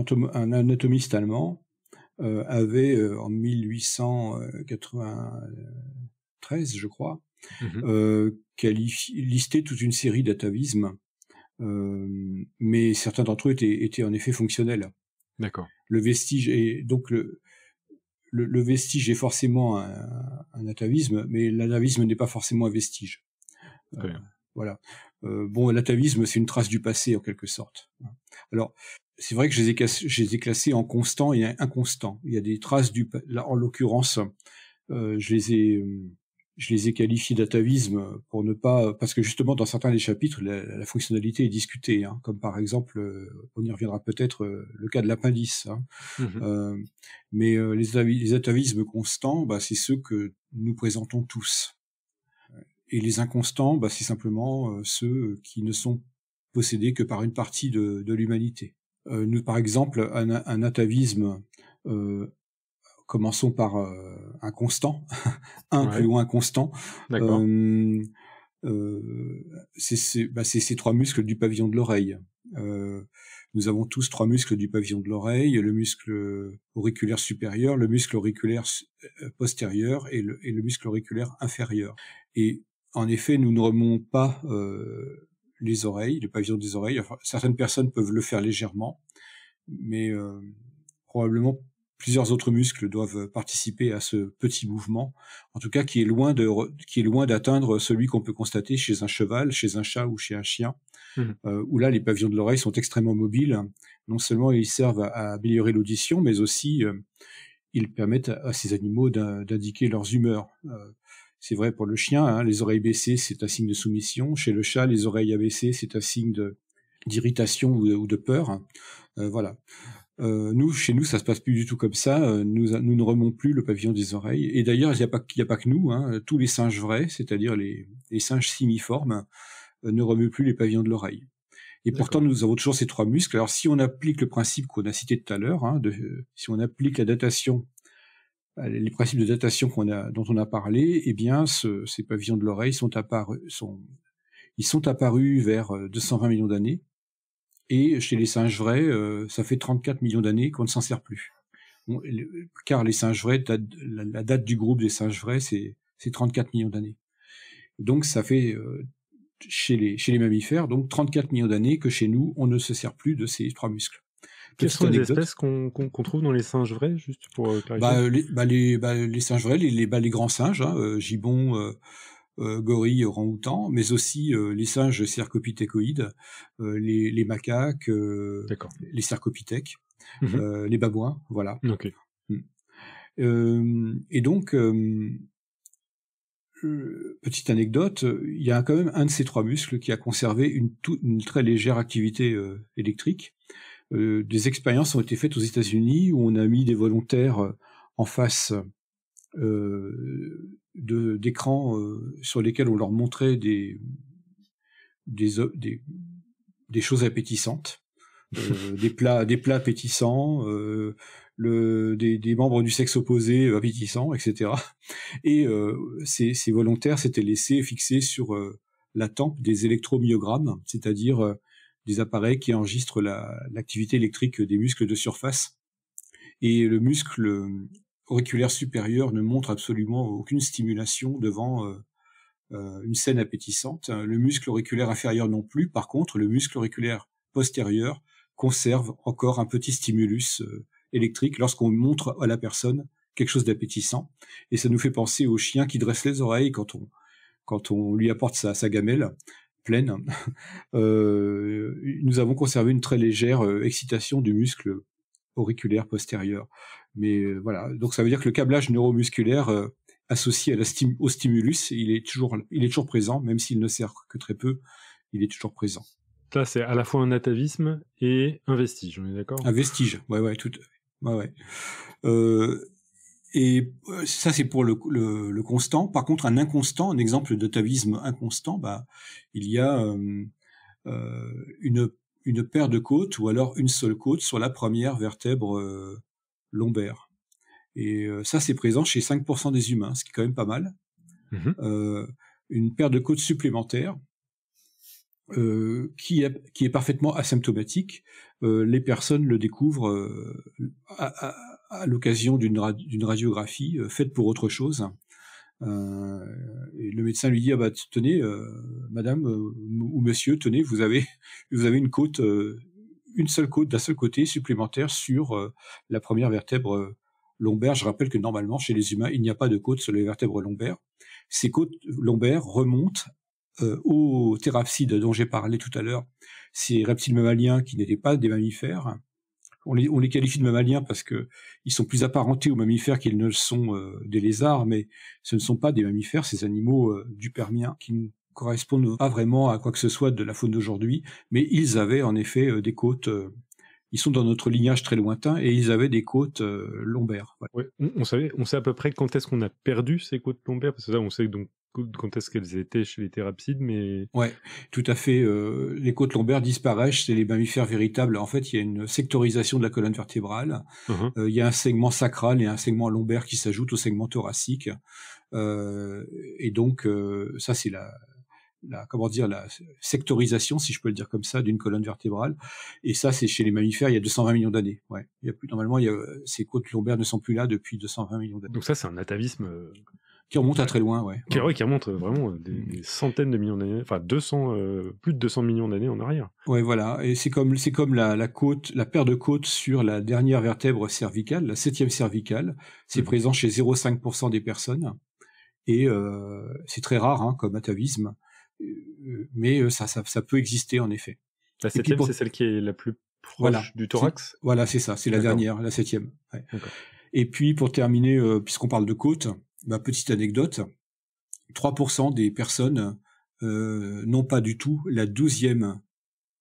anatomiste allemand avait en 1893, je crois, listé toute une série d'atavismes, mais certains d'entre eux étaient en effet fonctionnels. D'accord. Le vestige est donc le vestige est forcément un atavisme, mais l'atavisme n'est pas forcément un vestige. Voilà. Bon, l'atavisme, c'est une trace du passé en quelque sorte. Alors, c'est vrai que je les ai classés en constants et inconstants. Il y a des traces là, en l'occurrence, je les ai qualifiés d'atavisme pour ne pas, parce que justement dans certains des chapitres, la fonctionnalité est discutée, hein, comme par exemple, on y reviendra peut-être, le cas de l'appendice. Hein. Mais les atavismes constants, c'est ceux que nous présentons tous. Et les inconstants, c'est simplement ceux qui ne sont possédés que par une partie de l'humanité. Nous, par exemple, un atavisme, commençons par un constant, plus loin constant. D'accord. C'est ces 3 muscles du pavillon de l'oreille. Nous avons tous 3 muscles du pavillon de l'oreille, le muscle auriculaire supérieur, le muscle auriculaire postérieur et le muscle auriculaire inférieur. Et en effet, nous ne remontons pas les oreilles, le pavillon des oreilles. Enfin, certaines personnes peuvent le faire légèrement, mais probablement plusieurs autres muscles doivent participer à ce petit mouvement, en tout cas qui est loin d'atteindre celui qu'on peut constater chez un cheval, chez un chat ou chez un chien, où là les pavillons de l'oreille sont extrêmement mobiles. Non seulement ils servent à améliorer l'audition, mais aussi ils permettent à ces animaux d'indiquer leurs humeurs. C'est vrai pour le chien, hein, les oreilles baissées, c'est un signe de soumission. Chez le chat, les oreilles abaissées, c'est un signe d'irritation ou de peur. Voilà. Chez nous, ça se passe plus du tout comme ça. Nous ne remontons plus le pavillon des oreilles. Et d'ailleurs, il n'y a pas que nous. Hein. Tous les singes vrais, c'est-à-dire les singes simiformes, ne remuent plus les pavillons de l'oreille. Et pourtant, nous avons toujours ces 3 muscles. Alors, si on applique le principe qu'on a cité tout à l'heure, hein, si on applique la datation, les principes de datation dont on a parlé, eh bien, ces pavillons de l'oreille sont apparus vers 220 millions d'années. Et chez les singes vrais, ça fait 34 millions d'années qu'on ne s'en sert plus. Bon, car les singes vrais, la date du groupe des singes vrais, c'est 34 millions d'années. Donc ça fait, chez les mammifères, donc 34 millions d'années que chez nous, on ne se sert plus de ces 3 muscles. Quelles sont les espèces qu'on trouve dans les singes vrais, juste pour clarifier? Les singes vrais, les grands singes, hein, gibbons, gorilles, orang-outans, mais aussi les singes cercopithécoïdes, les macaques, les cercopithèques, les babouins, voilà. Okay. Et donc, petite anecdote, il y a quand même un de ces 3 muscles qui a conservé une très légère activité électrique. Des expériences ont été faites aux États-Unis où on a mis des volontaires en face d'écrans sur lesquels on leur montrait des choses appétissantes, des plats appétissants, des membres du sexe opposé appétissants, etc. Et ces volontaires s'étaient laissés fixer sur la tempe des électromyogrammes, c'est-à-dire des appareils qui enregistrent l'activité électrique des muscles de surface. Et le muscle auriculaire supérieur ne montre absolument aucune stimulation devant une scène appétissante. Le muscle auriculaire inférieur non plus. Par contre, le muscle auriculaire postérieur conserve encore un petit stimulus électrique lorsqu'on montre à la personne quelque chose d'appétissant. Et ça nous fait penser au chien qui dresse les oreilles quand on lui apporte sa gamelle pleine. Nous avons conservé une très légère excitation du muscle auriculaire postérieur. Mais voilà, donc ça veut dire que le câblage neuromusculaire associé au stimulus, il est toujours présent, même s'il ne sert que très peu, il est toujours présent. Ça, c'est à la fois un atavisme et un vestige, on est d'accord ? Un vestige, ouais, tout. Ouais. Et ça, c'est pour le constant. Par contre, un inconstant, un exemple d'atavisme inconstant, il y a une paire de côtes ou alors une seule côte sur la première vertèbre lombaire. Et ça, c'est présent chez 5% des humains, ce qui est quand même pas mal. Une paire de côtes supplémentaire qui est parfaitement asymptomatique. Les personnes le découvrent à l'occasion d'une radiographie faite pour autre chose. Et le médecin lui dit tenez, madame ou monsieur, tenez, vous avez une côte, une seule côte d'un seul côté supplémentaire sur la première vertèbre lombaire. Je rappelle que normalement chez les humains il n'y a pas de côte sur les vertèbres lombaires. Ces côtes lombaires remontent aux thérapsides dont j'ai parlé tout à l'heure, ces reptiles mammaliens qui n'étaient pas des mammifères. On les qualifie de mammaliens parce que ils sont plus apparentés aux mammifères qu'ils ne le sont des lézards, mais ce ne sont pas des mammifères, ces animaux du Permien qui ne correspondent pas vraiment à quoi que ce soit de la faune d'aujourd'hui, mais ils avaient en effet des côtes, ils sont dans notre lignage très lointain et ils avaient des côtes lombaires. Voilà. Ouais, on sait à peu près quand est-ce qu'on a perdu ces côtes lombaires, parce que ça, on sait donc quand est-ce qu'elles étaient chez les thérapsides, mais... Ouais, tout à fait. Les côtes lombaires disparaissent chez les mammifères véritables. En fait, il y a une sectorisation de la colonne vertébrale. Il y a un segment sacral et un segment lombaire qui s'ajoutent au segment thoracique. Et donc, ça, c'est la sectorisation, si je peux le dire comme ça, d'une colonne vertébrale. Et ça, c'est chez les mammifères il y a 220 millions d'années. Ouais. Normalement, ces côtes lombaires ne sont plus là depuis 220 millions d'années. Donc ça, c'est un atavisme... qui remonte à très loin, ouais. Qui remonte vraiment des centaines de millions d'années, enfin plus de 200 millions d'années en arrière. Ouais, voilà. Et c'est comme la paire de côtes sur la dernière vertèbre cervicale, la 7e cervicale. C'est présent chez 0,5% des personnes. Et c'est très rare comme atavisme. Mais ça peut exister en effet. La 7e, c'est celle qui est la plus proche du thorax. Voilà, c'est ça. C'est la dernière, la 7e. Ouais. Et puis pour terminer, puisqu'on parle de côtes, petite anecdote, 3% des personnes n'ont pas du tout la 12e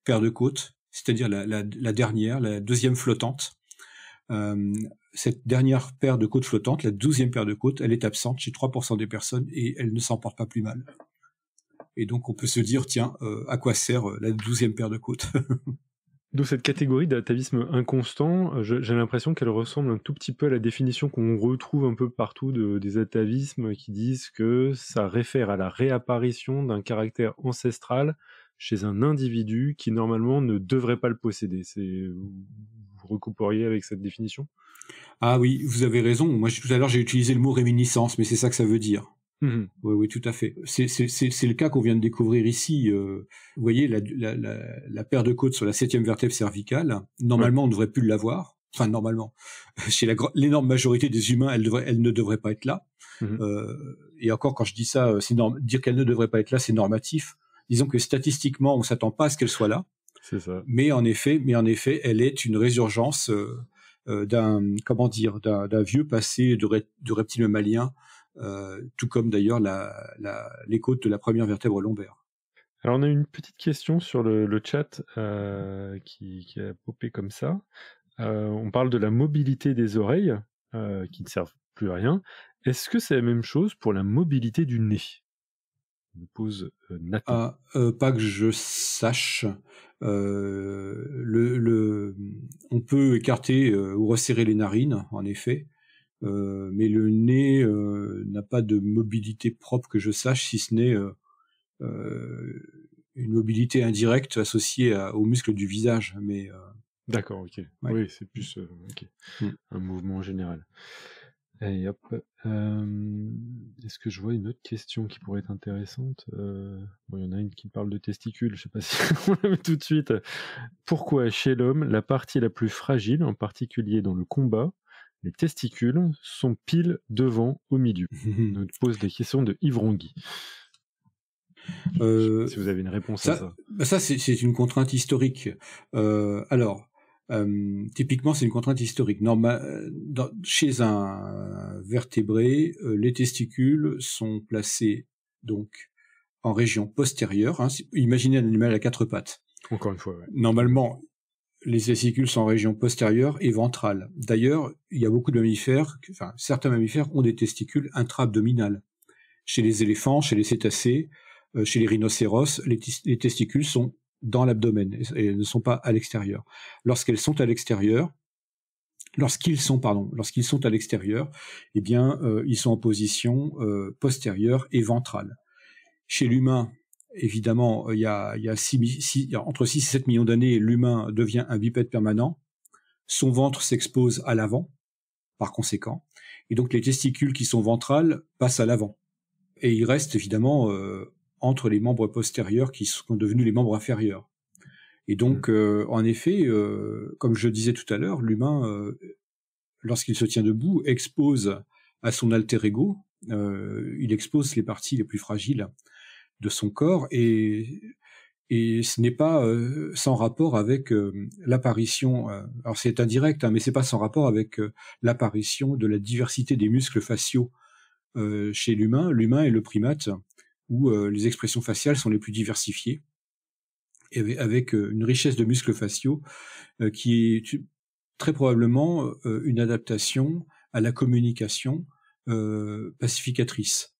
paire de côtes, c'est-à-dire la dernière, la 2e flottante. Cette dernière paire de côtes flottantes, la 12e paire de côtes, elle est absente chez 3% des personnes et elle ne s'en porte pas plus mal. Et donc on peut se dire, tiens, à quoi sert la 12e paire de côtes? Donc cette catégorie d'atavisme inconstant, j'ai l'impression qu'elle ressemble un tout petit peu à la définition qu'on retrouve un peu partout des atavismes qui disent que ça réfère à la réapparition d'un caractère ancestral chez un individu qui normalement ne devrait pas le posséder. Vous recouperiez avec cette définition ? Ah oui, vous avez raison. Moi, tout à l'heure, j'ai utilisé le mot réminiscence, mais c'est ça que ça veut dire. Oui, tout à fait. C'est le cas qu'on vient de découvrir ici. Vous voyez, la paire de côtes sur la 7e vertèbre cervicale, normalement, on ne devrait plus l'avoir. Enfin, normalement. Chez l'énorme majorité des humains, elle ne devrait pas être là. Et encore, quand je dis ça, dire qu'elle ne devrait pas être là, c'est normatif. Disons que statistiquement, on s'attend pas à ce qu'elle soit là. C'est ça. Mais en effet, elle est une résurgence d'un vieux passé de reptiles mammaliens, tout comme d'ailleurs les côtes de la première vertèbre lombaire. Alors on a une petite question sur le chat qui a popé comme ça. On parle de la mobilité des oreilles qui ne servent plus à rien. Est-ce que c'est la même chose pour la mobilité du nez ? Me pose Nathan. Pas que je sache. On peut écarter ou resserrer les narines, en effet. Mais le nez n'a pas de mobilité propre que je sache, si ce n'est une mobilité indirecte associée aux muscles du visage. Mais d'accord, ok. Ouais. Oui, c'est plus un mouvement général. Allez, hop. Est-ce que je vois une autre question qui pourrait être intéressante ? Il y en a une qui parle de testicules, je sais pas si on la met tout de suite. Pourquoi, chez l'homme, la partie la plus fragile, en particulier dans le combat, les testicules, sont pile devant au milieu ? On nous pose des questions de Yves Rongui. Si vous avez une réponse à ça. Ça, c'est une contrainte historique. Typiquement, c'est une contrainte historique. Chez un vertébré, les testicules sont placés donc en région postérieure. Imaginez un animal à 4 pattes. Encore une fois, ouais. Normalement, les testicules sont en région postérieure et ventrale. D'ailleurs, il y a beaucoup de mammifères, certains mammifères ont des testicules intra-abdominales. Chez les éléphants, chez les cétacés, chez les rhinocéros, les testicules sont dans l'abdomen et ne sont pas à l'extérieur. Lorsqu'ils sont à l'extérieur, eh bien, ils sont en position postérieure et ventrale. Chez l'humain, évidemment, il y a entre 6 et 7 millions d'années, l'humain devient un bipède permanent. Son ventre s'expose à l'avant, par conséquent. Et donc, les testicules qui sont ventrales passent à l'avant. Et il reste, évidemment, entre les membres postérieurs qui sont devenus les membres inférieurs. Et donc, en effet, comme je disais tout à l'heure, l'humain, lorsqu'il se tient debout, expose à son alter ego, il expose les parties les plus fragiles de son corps, et ce n'est pas sans rapport avec l'apparition, alors c'est indirect, hein, mais c'est pas sans rapport avec l'apparition de la diversité des muscles faciaux chez l'humain. L'humain est le primate où les expressions faciales sont les plus diversifiées, et avec une richesse de muscles faciaux qui est très probablement une adaptation à la communication pacificatrice.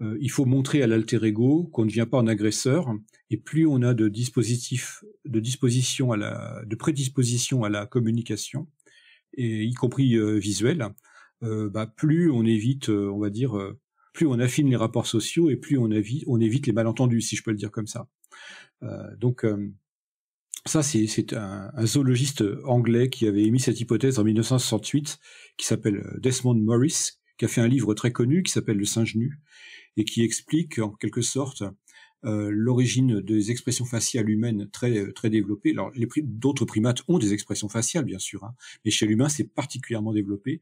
Il faut montrer à l'alter ego qu'on ne vient pas en agresseur, et plus on a de prédisposition à la communication, et y compris visuelle, plus on évite, on va dire, plus on affine les rapports sociaux, et plus on évite les malentendus, si je peux le dire comme ça. Donc ça, c'est un zoologiste anglais qui avait émis cette hypothèse en 1968, qui s'appelle Desmond Morris, qui a fait un livre très connu qui s'appelle Le singe nu, et qui explique en quelque sorte l'origine des expressions faciales humaines très, très développées. Alors, d'autres primates ont des expressions faciales, bien sûr, hein, mais chez l'humain, c'est particulièrement développé,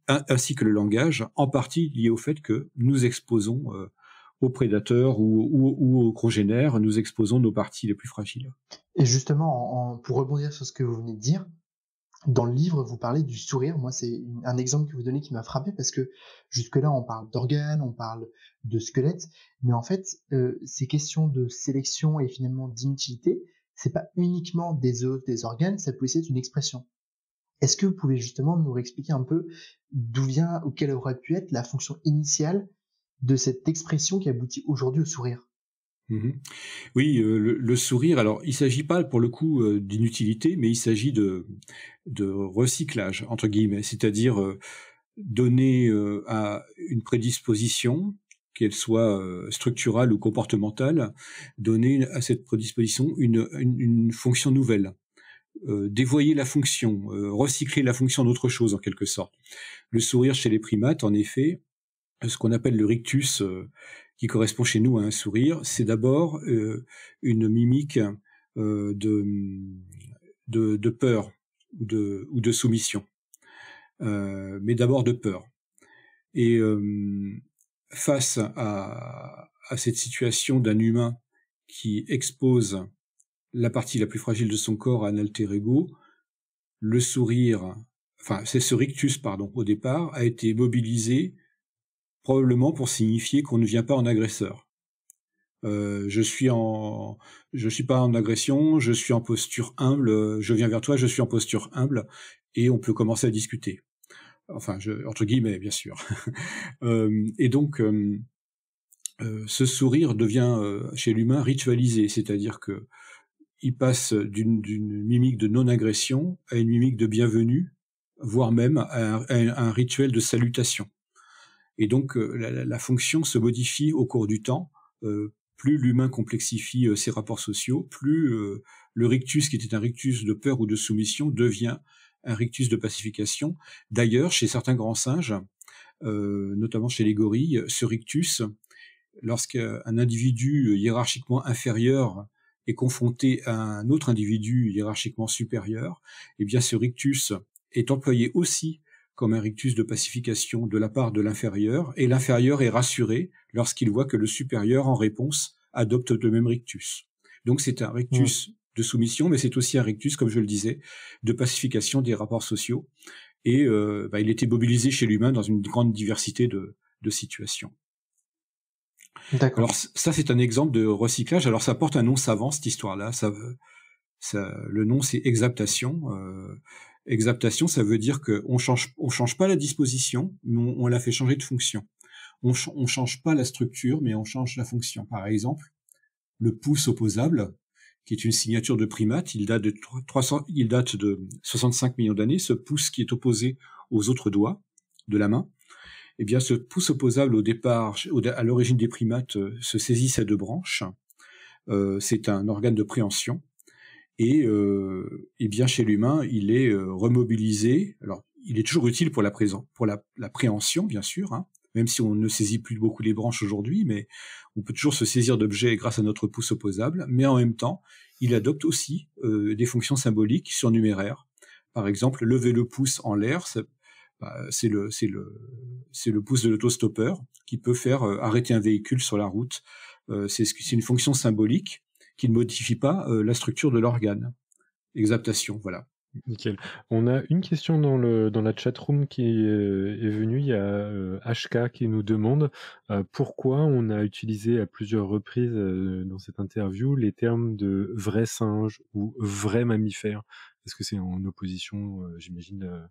ainsi que le langage, en partie lié au fait que nous exposons aux prédateurs ou aux congénères, nous exposons nos parties les plus fragiles. Et justement, pour rebondir sur ce que vous venez de dire, dans le livre, vous parlez du sourire. Moi, c'est un exemple que vous donnez qui m'a frappé, parce que jusque-là, on parle d'organes, on parle de squelettes, mais en fait, ces questions de sélection et finalement d'inutilité, c'est pas uniquement des os, des organes, ça peut aussi être une expression. Est-ce que vous pouvez justement nous réexpliquer un peu d'où vient ou quelle aurait pu être la fonction initiale de cette expression qui aboutit aujourd'hui au sourire? Oui, le sourire, alors il s'agit pas pour le coup d'inutilité, mais il s'agit de recyclage, entre guillemets, c'est-à-dire donner à une prédisposition, qu'elle soit structurale ou comportementale, donner à cette prédisposition une fonction nouvelle, dévoyer la fonction, recycler la fonction d'autre chose en quelque sorte. Le sourire chez les primates, en effet, ce qu'on appelle le rictus, qui correspond chez nous à un sourire, c'est d'abord une mimique de peur ou de soumission, mais d'abord de peur. Et face à cette situation d'un humain qui expose la partie la plus fragile de son corps à un alter ego, le sourire, enfin c'est ce rictus, pardon, au départ, a été mobilisé probablement pour signifier qu'on ne vient pas en agresseur. Je suis pas en agression, je suis en posture humble, je viens vers toi, je suis en posture humble, et on peut commencer à discuter. Enfin, entre guillemets, bien sûr. Et donc, ce sourire devient chez l'humain ritualisé, c'est-à-dire que il passe d'une mimique de non-agression à une mimique de bienvenue, voire même à un rituel de salutation. Et donc, la fonction se modifie au cours du temps. Plus l'humain complexifie ses rapports sociaux, plus le rictus, qui était un rictus de peur ou de soumission, devient un rictus de pacification. D'ailleurs, chez certains grands singes, notamment chez les gorilles, ce rictus, lorsqu'un individu hiérarchiquement inférieur est confronté à un autre individu hiérarchiquement supérieur, eh bien ce rictus est employé aussi comme un rictus de pacification de la part de l'inférieur, et l'inférieur est rassuré lorsqu'il voit que le supérieur, en réponse, adopte le même rictus. Donc c'est un rictus de soumission, mais c'est aussi un rictus, comme je le disais, de pacification des rapports sociaux, et il était mobilisé chez l'humain dans une grande diversité de situations. D'accord. Alors ça, c'est un exemple de recyclage. Alors ça porte un nom savant, cette histoire-là. Le nom, c'est exaptation. Exaptation, ça veut dire qu'on change pas la disposition, mais on la fait changer de fonction. On change pas la structure, mais on change la fonction. Par exemple, le pouce opposable, qui est une signature de primate, il date de 65 millions d'années. Ce pouce qui est opposé aux autres doigts de la main, eh bien, ce pouce opposable au départ, à l'origine des primates, se saisissent à deux branches. C'est un organe de préhension. Et bien chez l'humain, il est remobilisé. Alors, il est toujours utile pour la préhension, bien sûr, hein, même si on ne saisit plus beaucoup les branches aujourd'hui, mais on peut toujours se saisir d'objets grâce à notre pouce opposable. Mais en même temps, il adopte aussi des fonctions symboliques surnuméraires. Par exemple, lever le pouce en l'air, c'est le pouce de l'autostoppeur qui peut faire arrêter un véhicule sur la route c'est une fonction symbolique qui ne modifie pas la structure de l'organe. Exaptation, voilà. Nickel. On a une question dans la chatroom qui est venue. Il y a HK qui nous demande pourquoi on a utilisé à plusieurs reprises dans cette interview les termes de vrai singe ou vrai mammifère. Est-ce que c'est en opposition, j'imagine,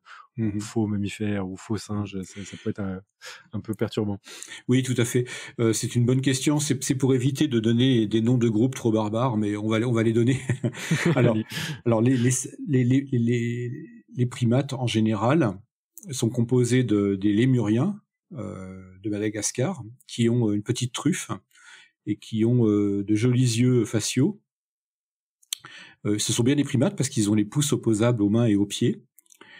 faux mammifère ou faux singe? Ça peut être un peu perturbant. Oui, tout à fait. C'est une bonne question. C'est pour éviter de donner des noms de groupes trop barbares, mais on va les donner. alors les primates en général sont composés des lémuriens de Madagascar, qui ont une petite truffe et qui ont de jolis yeux faciaux. Ce sont bien des primates parce qu'ils ont les pouces opposables aux mains et aux pieds.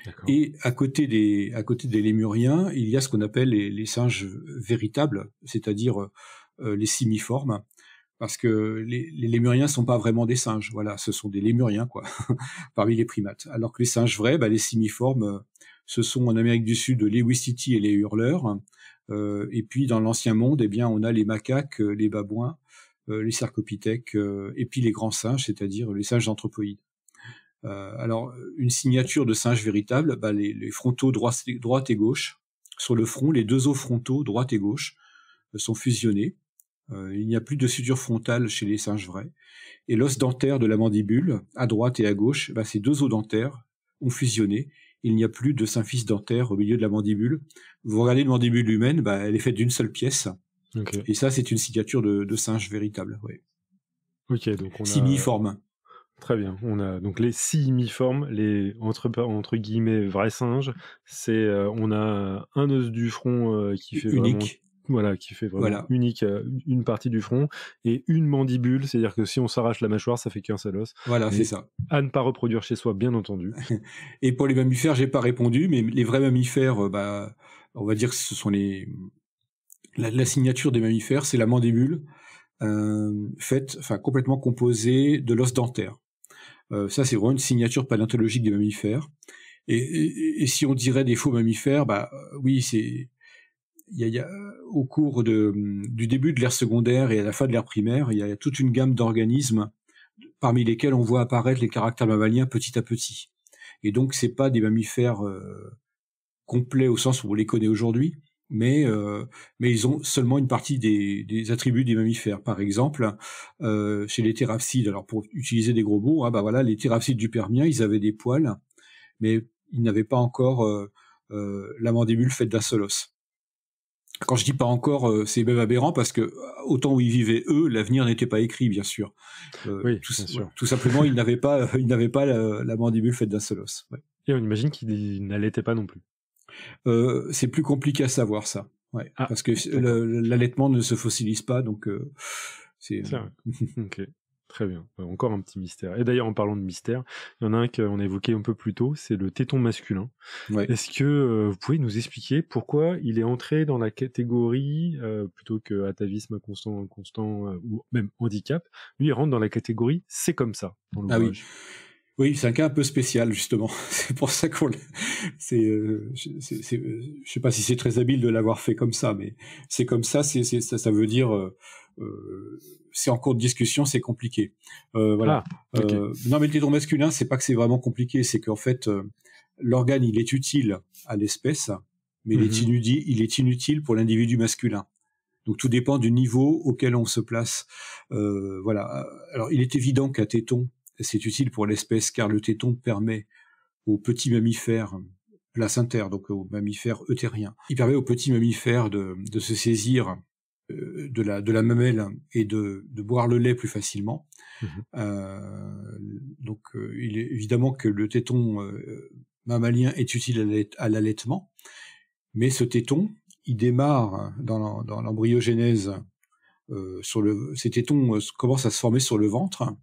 D'accord. Et à côté des lémuriens, il y a ce qu'on appelle les singes véritables, c'est-à-dire les simiformes, parce que les lémuriens sont pas vraiment des singes. Voilà, ce sont des lémuriens, quoi, parmi les primates. Alors que les singes vrais, les simiformes, ce sont en Amérique du Sud les Wistiti et les hurleurs. Et puis dans l'ancien monde, eh bien, on a les macaques, les babouins, les cercopithèques, et puis les grands singes, c'est-à-dire les singes anthropoïdes. Alors, une signature de singe véritable, les frontaux droite et gauche. Sur le front, les deux os frontaux, droite et gauche, sont fusionnés. Il n'y a plus de suture frontale chez les singes vrais. Et l'os dentaire de la mandibule, à droite et à gauche, ces deux os dentaires ont fusionné. Il n'y a plus de symphyse dentaire au milieu de la mandibule. Vous regardez une mandibule humaine, elle est faite d'une seule pièce. Okay. Et ça, c'est une signature de singe véritable. Ouais. Ok, donc on a... Simiforme. Très bien. On a donc les simiformes, les entre guillemets vrais singes. C'est on a un os du front qui fait unique. Qui fait vraiment unique une partie du front et une mandibule, c'est-à-dire que si on s'arrache la mâchoire, ça fait qu'un seul os. Voilà, c'est ça. À ne pas reproduire chez soi, bien entendu. Et pour les mammifères, j'ai pas répondu, mais les vrais mammifères, on va dire que ce sont la signature des mammifères, c'est la mandibule complètement composée de l'os dentaire. Ça, c'est vraiment une signature paléontologique des mammifères. Et si on dirait des faux mammifères, oui, il y a au cours du début de l'ère secondaire et à la fin de l'ère primaire, il y a toute une gamme d'organismes parmi lesquels on voit apparaître les caractères mammaliens petit à petit. Et donc, c'est pas des mammifères complets au sens où on les connaît aujourd'hui, mais ils ont seulement une partie des attributs des mammifères. Par exemple, chez les thérapsides, alors pour utiliser des gros mots, les thérapsides du Permien, ils avaient des poils, mais ils n'avaient pas encore la mandibule faite d'un seul os. Quand je dis pas encore, c'est même aberrant parce que au temps où ils vivaient eux, l'avenir n'était pas écrit, bien sûr. Oui, bien sûr. Tout simplement, ils n'avaient pas la mandibule faite d'un seul os. Ouais. Et on imagine qu'ils n'allaitaient pas non plus. C'est plus compliqué à savoir ça, parce que l'allaitement ne se fossilise pas, donc c'est vrai. Ok, très bien. Encore un petit mystère. Et d'ailleurs, en parlant de mystère, il y en a un qu'on a évoqué un peu plus tôt, c'est le téton masculin. Ouais. Est-ce que vous pouvez nous expliquer pourquoi il est entré dans la catégorie, plutôt que atavisme constant, inconstant, ou même handicap, lui il rentre dans la catégorie c'est comme ça dans l'ouvrage. Oui, c'est un cas un peu spécial, justement. C'est pour ça qu'on je sais pas si c'est très habile de l'avoir fait comme ça, mais c'est comme ça, ça veut dire, c'est en cours de discussion, c'est compliqué. Voilà. Okay. Non, mais le téton masculin, c'est pas que c'est vraiment compliqué, c'est qu'en fait, l'organe, il est utile à l'espèce, mais il est inutile pour l'individu masculin. Donc tout dépend du niveau auquel on se place. Voilà. Alors, il est évident qu'un téton, c'est utile pour l'espèce car le téton permet aux petits mammifères placentaires, donc aux mammifères eutériens, il permet aux petits mammifères de se saisir de la mamelle et de boire le lait plus facilement. Donc il est évidemment que le téton mammalien est utile à l'allaitement, mais ce téton, il démarre dans l'embryogénèse, ces tétons commencent à se former sur le ventre,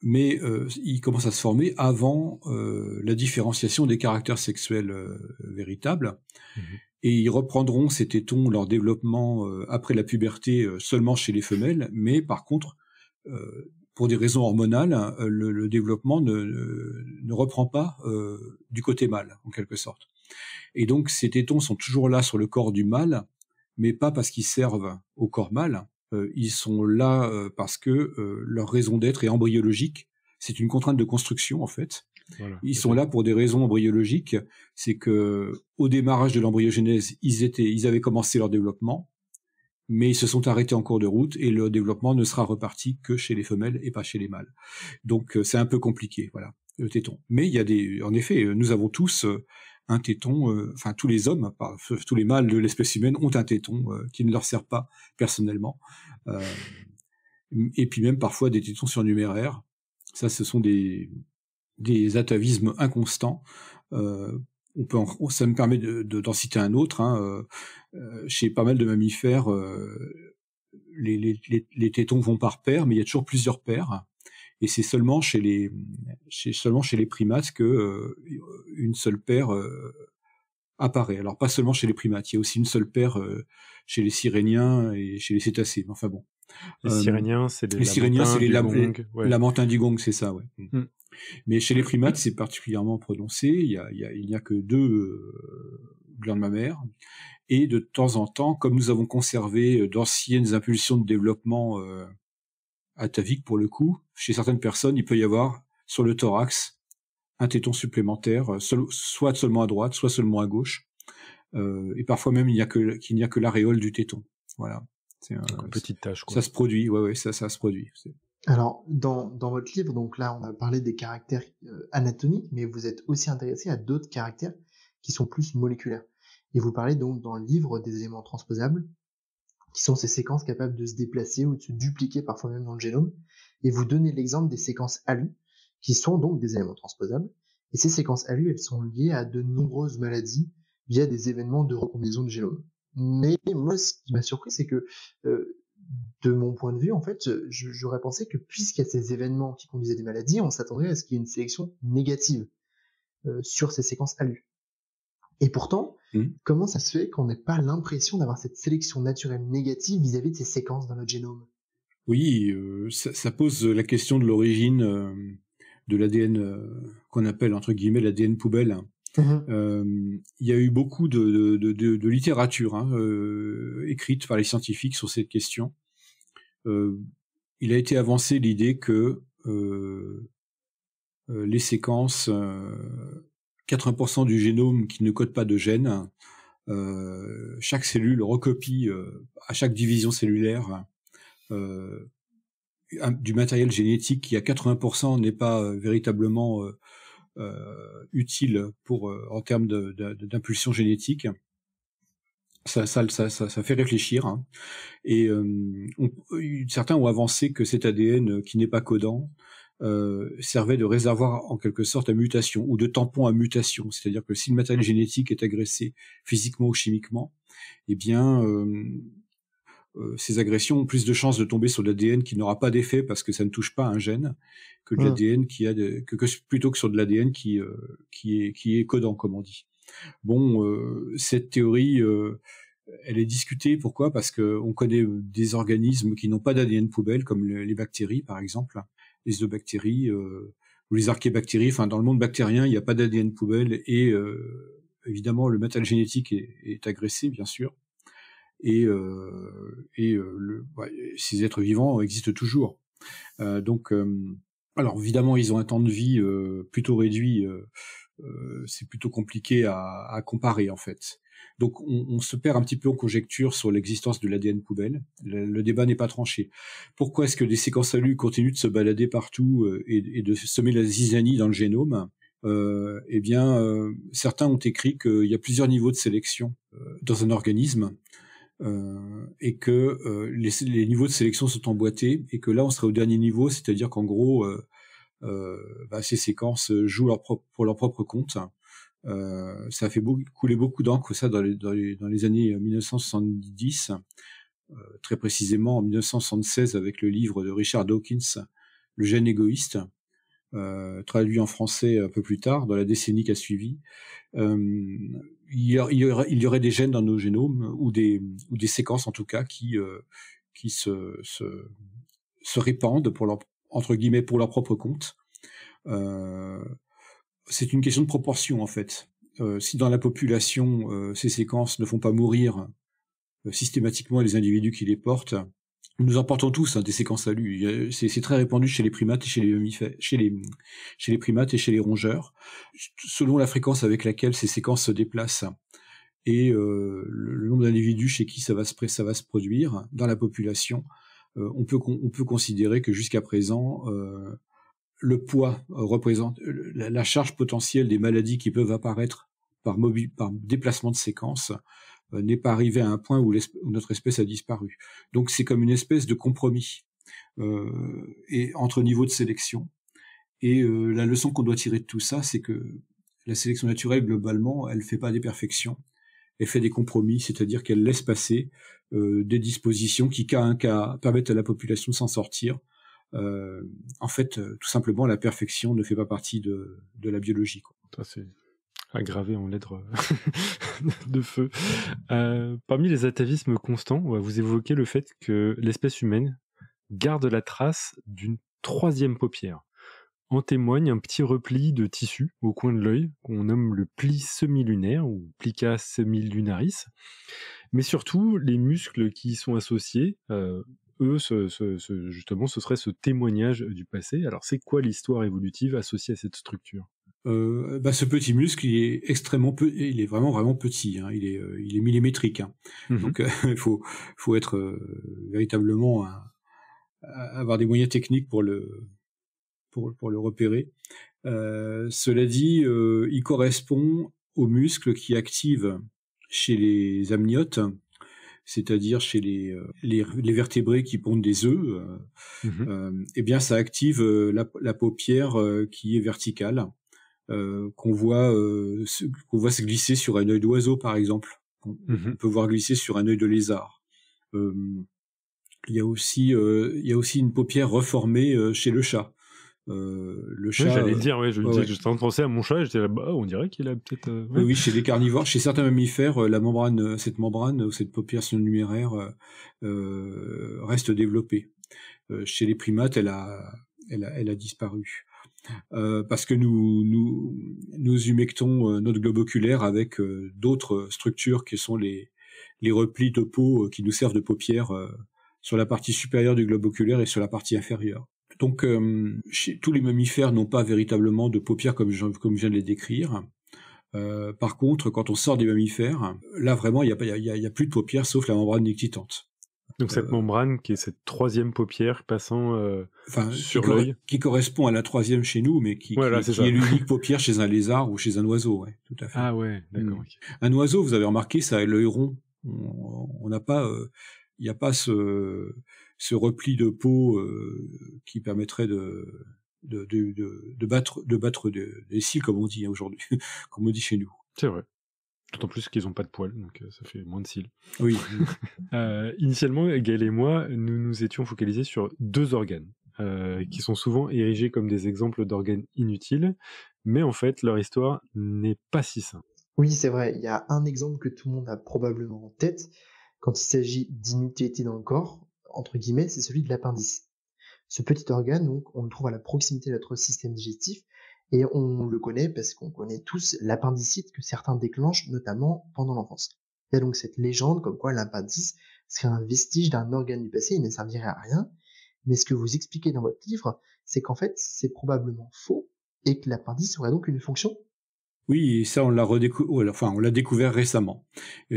mais il commence à se former avant la différenciation des caractères sexuels véritables. Et ils reprendront ces tétons, leur développement après la puberté seulement chez les femelles, mais par contre, pour des raisons hormonales, le développement ne reprend pas du côté mâle, en quelque sorte. Et donc ces tétons sont toujours là sur le corps du mâle, mais pas parce qu'ils servent au corps mâle, ils sont là parce que leur raison d'être est embryologique. C'est une contrainte de construction en fait. Voilà, Ils sont là pour des raisons embryologiques. C'est que au démarrage de l'embryogenèse, ils avaient commencé leur développement, mais ils se sont arrêtés en cours de route et le développement ne sera reparti que chez les femelles et pas chez les mâles. Donc c'est un peu compliqué, voilà, le téton. Mais il y a en effet, nous avons tous un téton, enfin tous les hommes, tous les mâles de l'espèce humaine ont un téton qui ne leur sert pas personnellement. Et puis même parfois des tétons surnuméraires. Ça, ce sont des atavismes inconstants. Ça me permet d'en citer un autre. Chez pas mal de mammifères, les tétons vont par paire, mais il y a toujours plusieurs paires. Et c'est seulement chez les primates que une seule paire apparaît. Alors pas seulement chez les primates, il y a aussi une seule paire chez les siréniens et chez les cétacés. Enfin bon. Les siréniens, c'est les siréniens, c'est les lamentins du dugong, c'est ça, ouais. Mais chez les primates, c'est particulièrement prononcé. Il n'y a que 2 glandes mammaires. Et de temps en temps, comme nous avons conservé d'anciennes impulsions de développement ataviques pour le coup, chez certaines personnes, il peut y avoir sur le thorax un téton supplémentaire, soit seulement à droite, soit seulement à gauche. Et parfois même, qu'il n'y a que l'aréole du téton. Voilà. C'est une petite tache, quoi. Ça se produit, ouais, ça se produit. Alors, dans votre livre, donc là, on a parlé des caractères anatomiques, mais vous êtes aussi intéressé à d'autres caractères qui sont plus moléculaires. Et vous parlez donc dans le livre des éléments transposables, qui sont ces séquences capables de se déplacer ou de se dupliquer parfois même dans le génome. Et vous donnez l'exemple des séquences ALU, qui sont donc des éléments transposables. Et ces séquences ALU, elles sont liées à de nombreuses maladies via des événements de recombinaison de génome. Mais moi, ce qui m'a surpris, c'est que de mon point de vue, en fait, j'aurais pensé que puisqu'il y a ces événements qui conduisent à des maladies, on s'attendrait à ce qu'il y ait une sélection négative sur ces séquences ALU. Et pourtant, comment ça se fait qu'on n'ait pas l'impression d'avoir cette sélection naturelle négative vis-à-vis de ces séquences dans notre génome? Oui, ça pose la question de l'origine de l'ADN qu'on appelle, entre guillemets, l'ADN poubelle. Il y a eu beaucoup de littérature écrite par les scientifiques sur cette question. Il a été avancé l'idée que les séquences, 80% du génome qui ne code pas de gènes, chaque cellule recopie à chaque division cellulaire du matériel génétique qui à 80% n'est pas véritablement utile en termes d'impulsion génétique. Ça fait réfléchir. Et certains ont avancé que cet ADN qui n'est pas codant servait de réservoir en quelque sorte à mutation ou de tampon à mutation. C'est-à-dire que si le matériel génétique est agressé physiquement ou chimiquement, eh bien ces agressions ont plus de chances de tomber sur l'ADN qui n'aura pas d'effet parce que ça ne touche pas un gène que de l'ADN plutôt que sur de l'ADN qui est codant, comme on dit. Bon, cette théorie, elle est discutée. Pourquoi ? Parce qu'on connaît des organismes qui n'ont pas d'ADN poubelle, comme les bactéries, par exemple, les zoobactéries ou les archébactéries. Enfin, dans le monde bactérien, il n'y a pas d'ADN poubelle et évidemment, le matériel génétique est agressé, bien sûr. Et ces êtres vivants existent toujours. Donc, alors évidemment, ils ont un temps de vie plutôt réduit. C'est plutôt compliqué à comparer en fait. Donc on se perd un petit peu en conjecture sur l'existence de l'ADN poubelle. Le débat n'est pas tranché. Pourquoi est-ce que des séquences ALU continuent de se balader partout et de semer la zizanie dans le génome ? Eh bien, certains ont écrit qu'il y a plusieurs niveaux de sélection dans un organisme. Et que les niveaux de sélection sont emboîtés et que là on serait au dernier niveau, c'est-à-dire qu'en gros ces séquences jouent pour leur propre compte. Ça a fait couler beaucoup d'encre ça dans les années 1970, très précisément en 1976 avec le livre de Richard Dawkins, Le gène égoïste, traduit en français un peu plus tard, dans la décennie qui a suivi. Il y aurait des gènes dans nos génomes ou des séquences en tout cas qui se répandent entre guillemets pour leur propre compte. C'est une question de proportion en fait. Si dans la population ces séquences ne font pas mourir systématiquement les individus qui les portent, Nous en portons tous des séquences à lu. C'est très répandu chez les primates et chez les mammifères, chez les primates et chez les rongeurs, selon la fréquence avec laquelle ces séquences se déplacent et le nombre d'individus chez qui ça va se produire dans la population. On peut considérer que jusqu'à présent, le poids représente la charge potentielle des maladies qui peuvent apparaître par déplacement de séquences n'est pas arrivé à un point où notre espèce a disparu. Donc c'est comme une espèce de compromis et entre niveaux de sélection. Et la leçon qu'on doit tirer de tout ça, c'est que la sélection naturelle, globalement, elle fait pas des perfections, elle fait des compromis, c'est-à-dire qu'elle laisse passer des dispositions qui, cas un cas, permettent à la population de s'en sortir. En fait, tout simplement, la perfection ne fait pas partie de la biologie, quoi. Ça, c'est aggravé en lettres de feu. Parmi les atavismes constants, vous évoquez le fait que l'espèce humaine garde la trace d'une troisième paupière. En témoigne un petit repli de tissu au coin de l'œil qu'on nomme le pli semi-lunaire ou plica semilunaris. Mais surtout, les muscles qui y sont associés, eux, justement, ce serait ce témoignage du passé. Alors, c'est quoi l'histoire évolutive associée à cette structure ? Ce petit muscle, il est extrêmement il est vraiment petit, hein. Il est millimétrique, hein. Donc il faut être véritablement avoir des moyens techniques pour le repérer. Cela dit, il correspond aux muscles qui activent chez les amniotes, c'est-à-dire chez les vertébrés qui pondent des œufs. Eh bien, ça active la paupière qui est verticale. Qu'on voit se glisser sur un œil d'oiseau, par exemple. On peut voir glisser sur un œil de lézard. Il y a aussi une paupière reformée chez le chat. Le chat. Oui, j'allais le dire, j'étais en train de penser à mon chat, et j'étais là, on dirait qu'il a peut-être. Oui, chez les carnivores, chez certains mammifères, cette membrane, cette paupière surnuméraire reste développée. Chez les primates, elle a disparu. Parce que nous humectons notre globe oculaire avec d'autres structures qui sont les replis de peau qui nous servent de paupières sur la partie supérieure du globe oculaire et sur la partie inférieure. Donc, tous les mammifères n'ont pas véritablement de paupières comme je viens de les décrire. Par contre, quand on sort des mammifères, là vraiment, il y a plus de paupières sauf la membrane nictitante. Donc cette membrane qui est cette troisième paupière passant sur l'œil. Qui correspond à la troisième chez nous, mais qui est l'unique paupière chez un lézard ou chez un oiseau, ouais, tout à fait. Ah ouais, d'accord. Okay. Un oiseau, vous avez remarqué, ça a l'œil rond. On n'a pas, il n'y a pas ce repli de peau qui permettrait de battre des cils, comme on dit aujourd'hui, comme on dit chez nous. C'est vrai. D'autant plus qu'ils n'ont pas de poils, donc ça fait moins de cils. Oui. Initialement, Gaël et moi, nous nous étions focalisés sur deux organes, qui sont souvent érigés comme des exemples d'organes inutiles, mais en fait, leur histoire n'est pas si simple. Oui, c'est vrai. Il y a un exemple que tout le monde a probablement en tête quand il s'agit d'inutilité dans le corps, entre guillemets, c'est celui de l'appendice. Ce petit organe, donc, on le trouve à la proximité de notre système digestif, et on le connaît parce qu'on connaît tous l'appendicite que certains déclenchent, notamment pendant l'enfance. Il y a donc cette légende comme quoi l'appendice serait un vestige d'un organe du passé et ne servirait à rien. Mais ce que vous expliquez dans votre livre, c'est qu'en fait, c'est probablement faux et que l'appendice aurait donc une fonction. Oui, et ça, on l'a découvert récemment.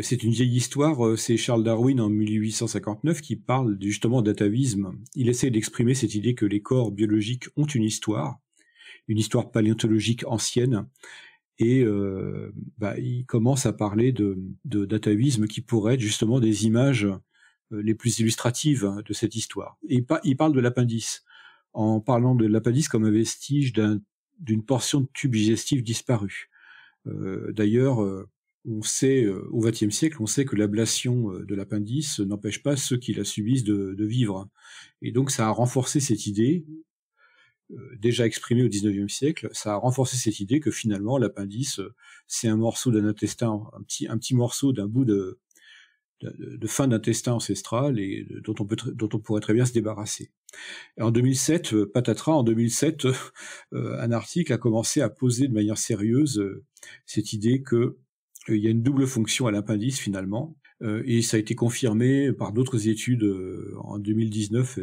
C'est une vieille histoire, c'est Charles Darwin en 1859 qui parle justement d'atavisme. Il essaie d'exprimer cette idée que les corps biologiques ont une histoire paléontologique ancienne, et il commence à parler d'atavisme qui pourrait être justement des images les plus illustratives de cette histoire. Et il parle de l'appendice, en parlant de l'appendice comme un vestige d'une portion de tube digestif disparue. D'ailleurs, on sait, au XXe siècle, on sait que l'ablation de l'appendice n'empêche pas ceux qui la subissent de vivre. Et donc ça a renforcé cette idée, déjà exprimée au XIXe siècle, ça a renforcé cette idée que finalement l'appendice, c'est un morceau d'un intestin, un petit morceau d'un bout de fin d'intestin ancestral et dont on pourrait très bien se débarrasser. Et en 2007, patatras, un article a commencé à poser de manière sérieuse cette idée que il y a une double fonction à l'appendice finalement. et ça a été confirmé par d'autres études en 2019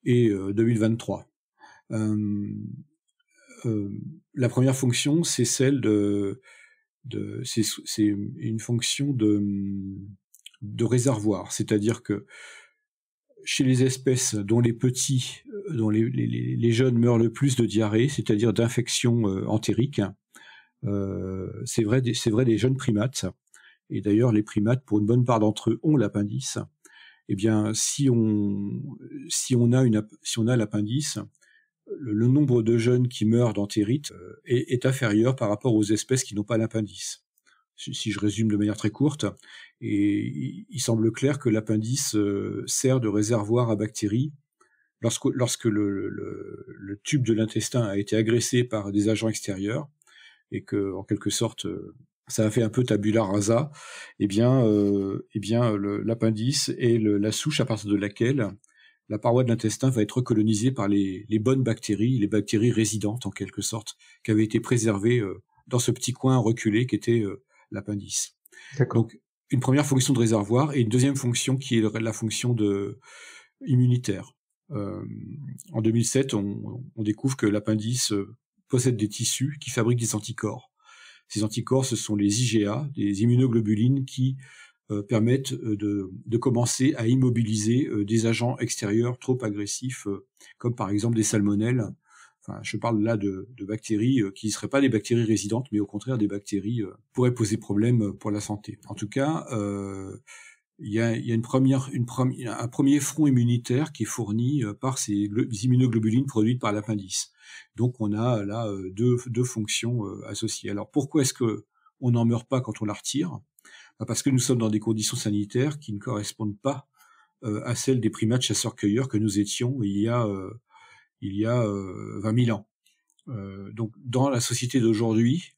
et 2023. La première fonction, c'est celle c'est une fonction de réservoir, c'est-à-dire que chez les espèces dont les petits, dont les jeunes meurent le plus de diarrhée, c'est-à-dire d'infections entériques, c'est vrai des jeunes primates. Et d'ailleurs, les primates, pour une bonne part d'entre eux, ont l'appendice. Eh bien, si on a l'appendice, le nombre de jeunes qui meurent d'entérite est inférieur par rapport aux espèces qui n'ont pas l'appendice. Si je résume de manière très courte, et il semble clair que l'appendice sert de réservoir à bactéries. Lorsque le tube de l'intestin a été agressé par des agents extérieurs, et que, en quelque sorte, ça a fait un peu tabula rasa, l'appendice est la souche à partir de laquelle la paroi de l'intestin va être recolonisée par les bonnes bactéries, les bactéries résidentes en quelque sorte, qui avaient été préservées dans ce petit coin reculé qu'était l'appendice. D'accord. Donc, une première fonction de réservoir et une deuxième fonction qui est la fonction immunitaire. En 2007, on découvre que l'appendice possède des tissus qui fabriquent des anticorps. Ces anticorps, ce sont les IgA, des immunoglobulines qui permettent de commencer à immobiliser des agents extérieurs trop agressifs, comme par exemple des salmonelles. Enfin, je parle là de bactéries qui ne seraient pas des bactéries résidentes, mais au contraire des bactéries pourraient poser problème pour la santé. En tout cas, il y a un premier front immunitaire qui est fourni par ces immunoglobulines produites par l'appendice. Donc on a là deux fonctions associées. Alors pourquoi est-ce que on n'en meurt pas quand on la retire ? Parce que nous sommes dans des conditions sanitaires qui ne correspondent pas à celles des primates chasseurs-cueilleurs que nous étions il y a 20 000 ans. Donc dans la société d'aujourd'hui,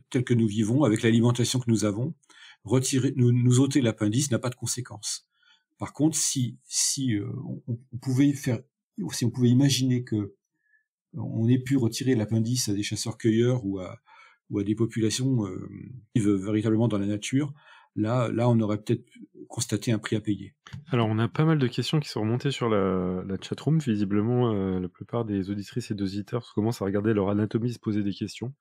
telle que nous vivons, avec l'alimentation que nous avons, nous ôter l'appendice n'a pas de conséquences. Par contre, si on pouvait imaginer que on ait pu retirer l'appendice à des chasseurs-cueilleurs ou à des populations qui vivent véritablement dans la nature, là on aurait peut-être constaté un prix à payer. Alors, on a pas mal de questions qui sont remontées sur la chatroom. Visiblement, la plupart des auditrices et d'auditeurs commencent à regarder leur anatomie et se poser des questions.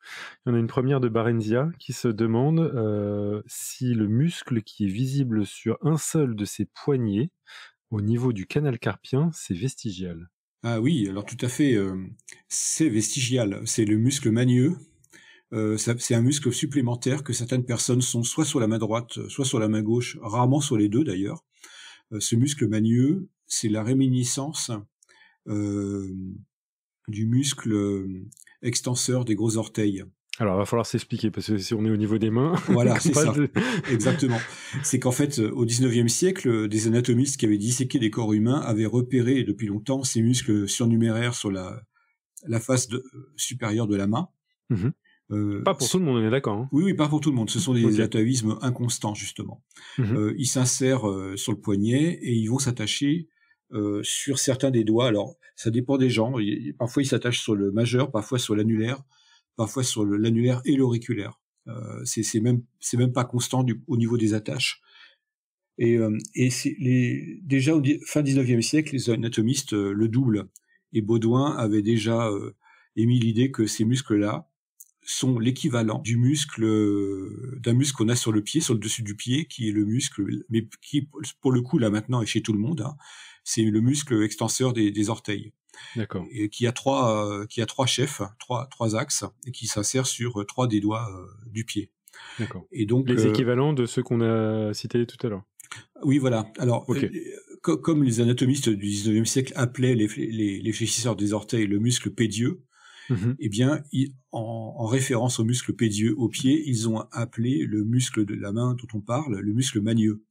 Il y en a une première de Barenzia qui se demande si le muscle qui est visible sur un seul de ses poignets, au niveau du canal carpien, c'est vestigial. Ah oui, alors tout à fait, c'est vestigial. C'est le muscle magneux. C'est un muscle supplémentaire que certaines personnes sont soit sur la main droite, soit sur la main gauche, rarement sur les deux d'ailleurs. Ce muscle magneux, c'est la réminiscence du muscle extenseur des gros orteils. Alors, il va falloir s'expliquer, parce que si on est au niveau des mains... Voilà, c'est ça, exactement. C'est qu'en fait, au 19e siècle, des anatomistes qui avaient disséqué des corps humains avaient repéré depuis longtemps ces muscles surnuméraires sur la face supérieure de la main. Mmh. Pas pour tout le monde, on est d'accord. Hein. Oui, pas pour tout le monde. Ce sont des atavismes inconstants, justement. Ils s'insèrent sur le poignet et ils vont s'attacher sur certains des doigts. Alors, ça dépend des gens. Parfois, ils s'attachent sur le majeur, parfois sur l'annulaire, parfois sur l'annulaire et l'auriculaire. C'est même pas constant au niveau des attaches. Et déjà au fin 19e siècle, les anatomistes le double. Et Baudouin avait déjà émis l'idée que ces muscles-là sont l'équivalent d'un muscle qu'on a sur le pied, sur le dessus du pied, qui est le muscle, mais qui, pour le coup, là maintenant, est chez tout le monde. Hein, c'est le muscle extenseur des orteils. D'accord. Et qui a trois chefs, trois axes, et qui s'insère sur 3 des doigts du pied. D'accord. Et donc les équivalents de ceux qu'on a cités tout à l'heure. Oui, voilà. Alors, comme les anatomistes du 19e siècle appelaient les fléchisseurs des orteils le muscle pédieux, eh bien, en référence au muscle pédieux au pied, ils ont appelé le muscle de la main dont on parle le muscle magneux.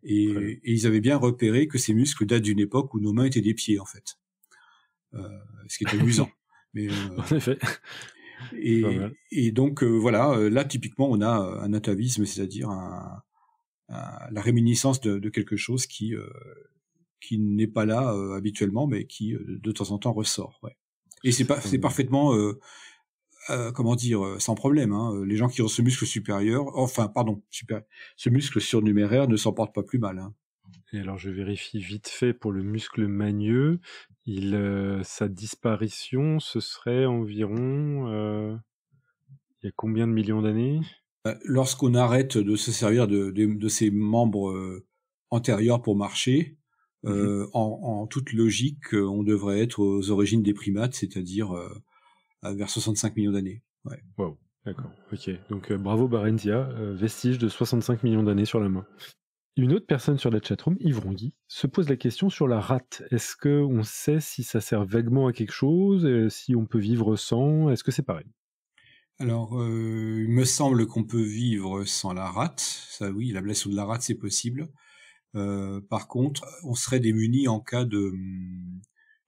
Et ils avaient bien repéré que ces muscles datent d'une époque où nos mains étaient des pieds, en fait. Ce qui est amusant. Mais, en effet. Et donc, voilà, là, typiquement, on a un atavisme, c'est-à-dire la réminiscence de quelque chose qui n'est pas là habituellement, mais qui, de temps en temps, ressort. Ouais. Et c'est parfaitement comment dire, sans problème. Hein. Les gens qui ont ce muscle supérieur, ce muscle surnuméraire ne s'en portent pas plus mal. Hein. Et alors, je vérifie vite fait pour le muscle magneux. Sa disparition, ce serait environ... il y a combien de millions d'années? Lorsqu'on arrête de se servir de ses membres antérieurs pour marcher, en toute logique, on devrait être aux origines des primates, c'est-à-dire vers 65 millions d'années. Ouais. Wow, d'accord, ok. Donc bravo Barentia, vestige de 65 millions d'années sur la main. Une autre personne sur la chatroom, Yves Rongui, se pose la question sur la rate. Est-ce qu'on sait si ça sert vaguement à quelque chose, si on peut vivre sans? Est-ce que c'est pareil? Alors, il me semble qu'on peut vivre sans la rate. Ça, oui, l'ablation de la rate, c'est possible. Par contre, on serait démuni en cas de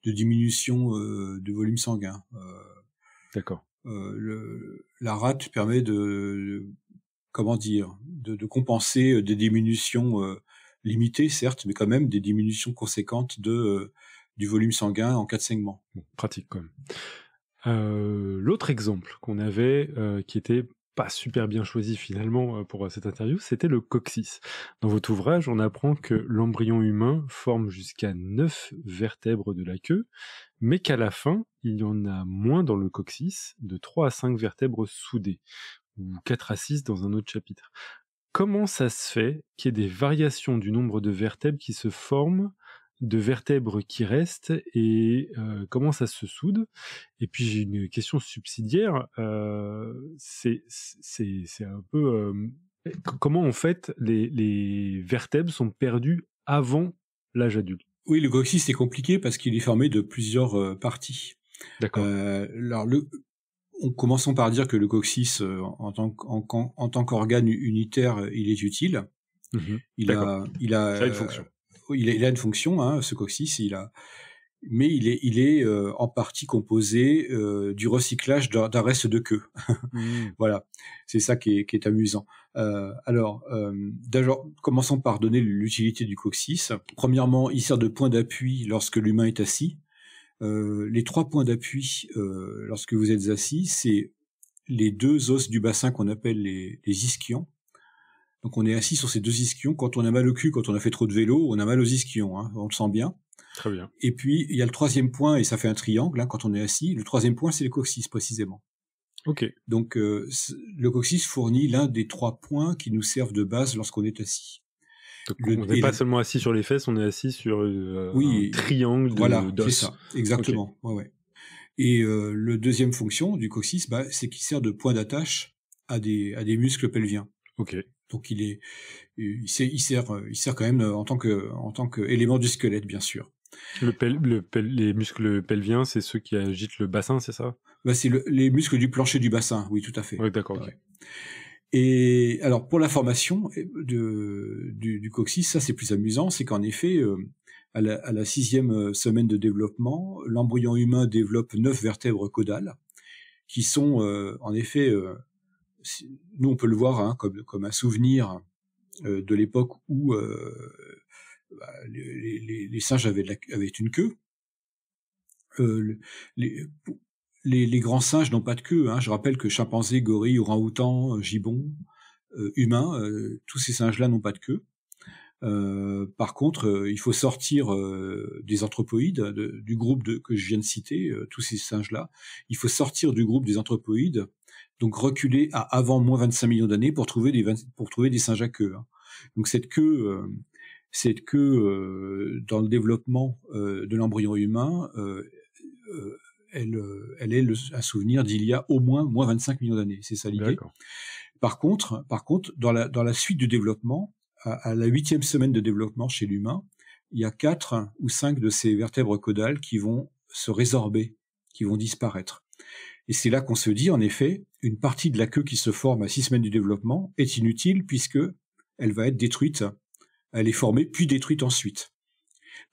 diminution de volume sanguin. D'accord. La rate permet de compenser des diminutions limitées, certes, mais quand même des diminutions conséquentes du volume sanguin en cas de saignement. Bon, pratique quand même. L'autre exemple qu'on avait, qui était pas super bien choisi finalement pour cette interview, c'était le coccyx. Dans votre ouvrage, on apprend que l'embryon humain forme jusqu'à 9 vertèbres de la queue, mais qu'à la fin, il y en a moins dans le coccyx, de 3 à 5 vertèbres soudées, ou 4 à 6 dans un autre chapitre. Comment ça se fait qu'il y ait des variations du nombre de vertèbres qui se forment, de vertèbres qui restent, et comment ça se soude? Et puis j'ai une question subsidiaire, c'est un peu... comment en fait les vertèbres sont perdues avant l'âge adulte? Oui, le coccyx c'est compliqué parce qu'il est formé de plusieurs parties. D'accord. Alors commençons par dire que le coccyx, en tant qu'organe unitaire, il est utile. Il a une fonction. Il a une fonction, hein, ce coccyx. Mais il est en partie composé du recyclage d'un reste de queue. Voilà, c'est ça qui est amusant. Alors, d'abord, commençons par donner l'utilité du coccyx. Premièrement, il sert de point d'appui lorsque l'humain est assis. Les 3 points d'appui lorsque vous êtes assis, c'est les 2 os du bassin qu'on appelle les ischions. Donc on est assis sur ces 2 ischions. Quand on a mal au cul, quand on a fait trop de vélo, on a mal aux ischions, hein, on le sent bien. Très bien. Et puis il y a le 3e point, et ça fait un triangle, hein, quand on est assis. Le 3e point, c'est le coccyx précisément. Ok. Donc le coccyx fournit l'un des 3 points qui nous servent de base lorsqu'on est assis. Donc on n'est pas seulement assis sur les fesses, on est assis sur un triangle d'os. C'est ça, exactement. Okay. Ouais. Et le 2e fonction du coccyx, c'est qu'il sert de point d'attache à des muscles pelviens. Ok. Donc il sert quand même en tant qu'élément du squelette, bien sûr. Les muscles pelviens, c'est ceux qui agitent le bassin, c'est ça? C'est les muscles du plancher du bassin, oui, tout à fait. Oui, d'accord. Okay. Ouais. Et alors pour la formation du coccyx, ça c'est plus amusant, c'est qu'en effet, à la 6e semaine de développement, l'embryon humain développe 9 vertèbres caudales, qui sont en effet, nous on peut le voir, hein, comme un souvenir de l'époque où les singes avaient une queue. Les grands singes n'ont pas de queue. Hein. Je rappelle que chimpanzés, gorilles, orang-outans, gibbons, humains, tous ces singes-là n'ont pas de queue. Par contre, il faut sortir des anthropoïdes, du groupe que je viens de citer, tous ces singes-là. Il faut sortir du groupe des anthropoïdes, donc reculer à avant moins 25 millions d'années pour trouver des singes à queue. Hein. Donc cette queue, dans le développement de l'embryon humain, elle est un souvenir d'il y a au moins 25 millions d'années. C'est ça l'idée. D'accord. Par contre, dans la suite du développement, à la 8e semaine de développement chez l'humain, il y a 4 ou 5 de ces vertèbres caudales qui vont se résorber, qui vont disparaître. Et c'est là qu'on se dit, en effet, une partie de la queue qui se forme à 6 semaines du développement est inutile puisque elle va être détruite. Elle est formée puis détruite ensuite.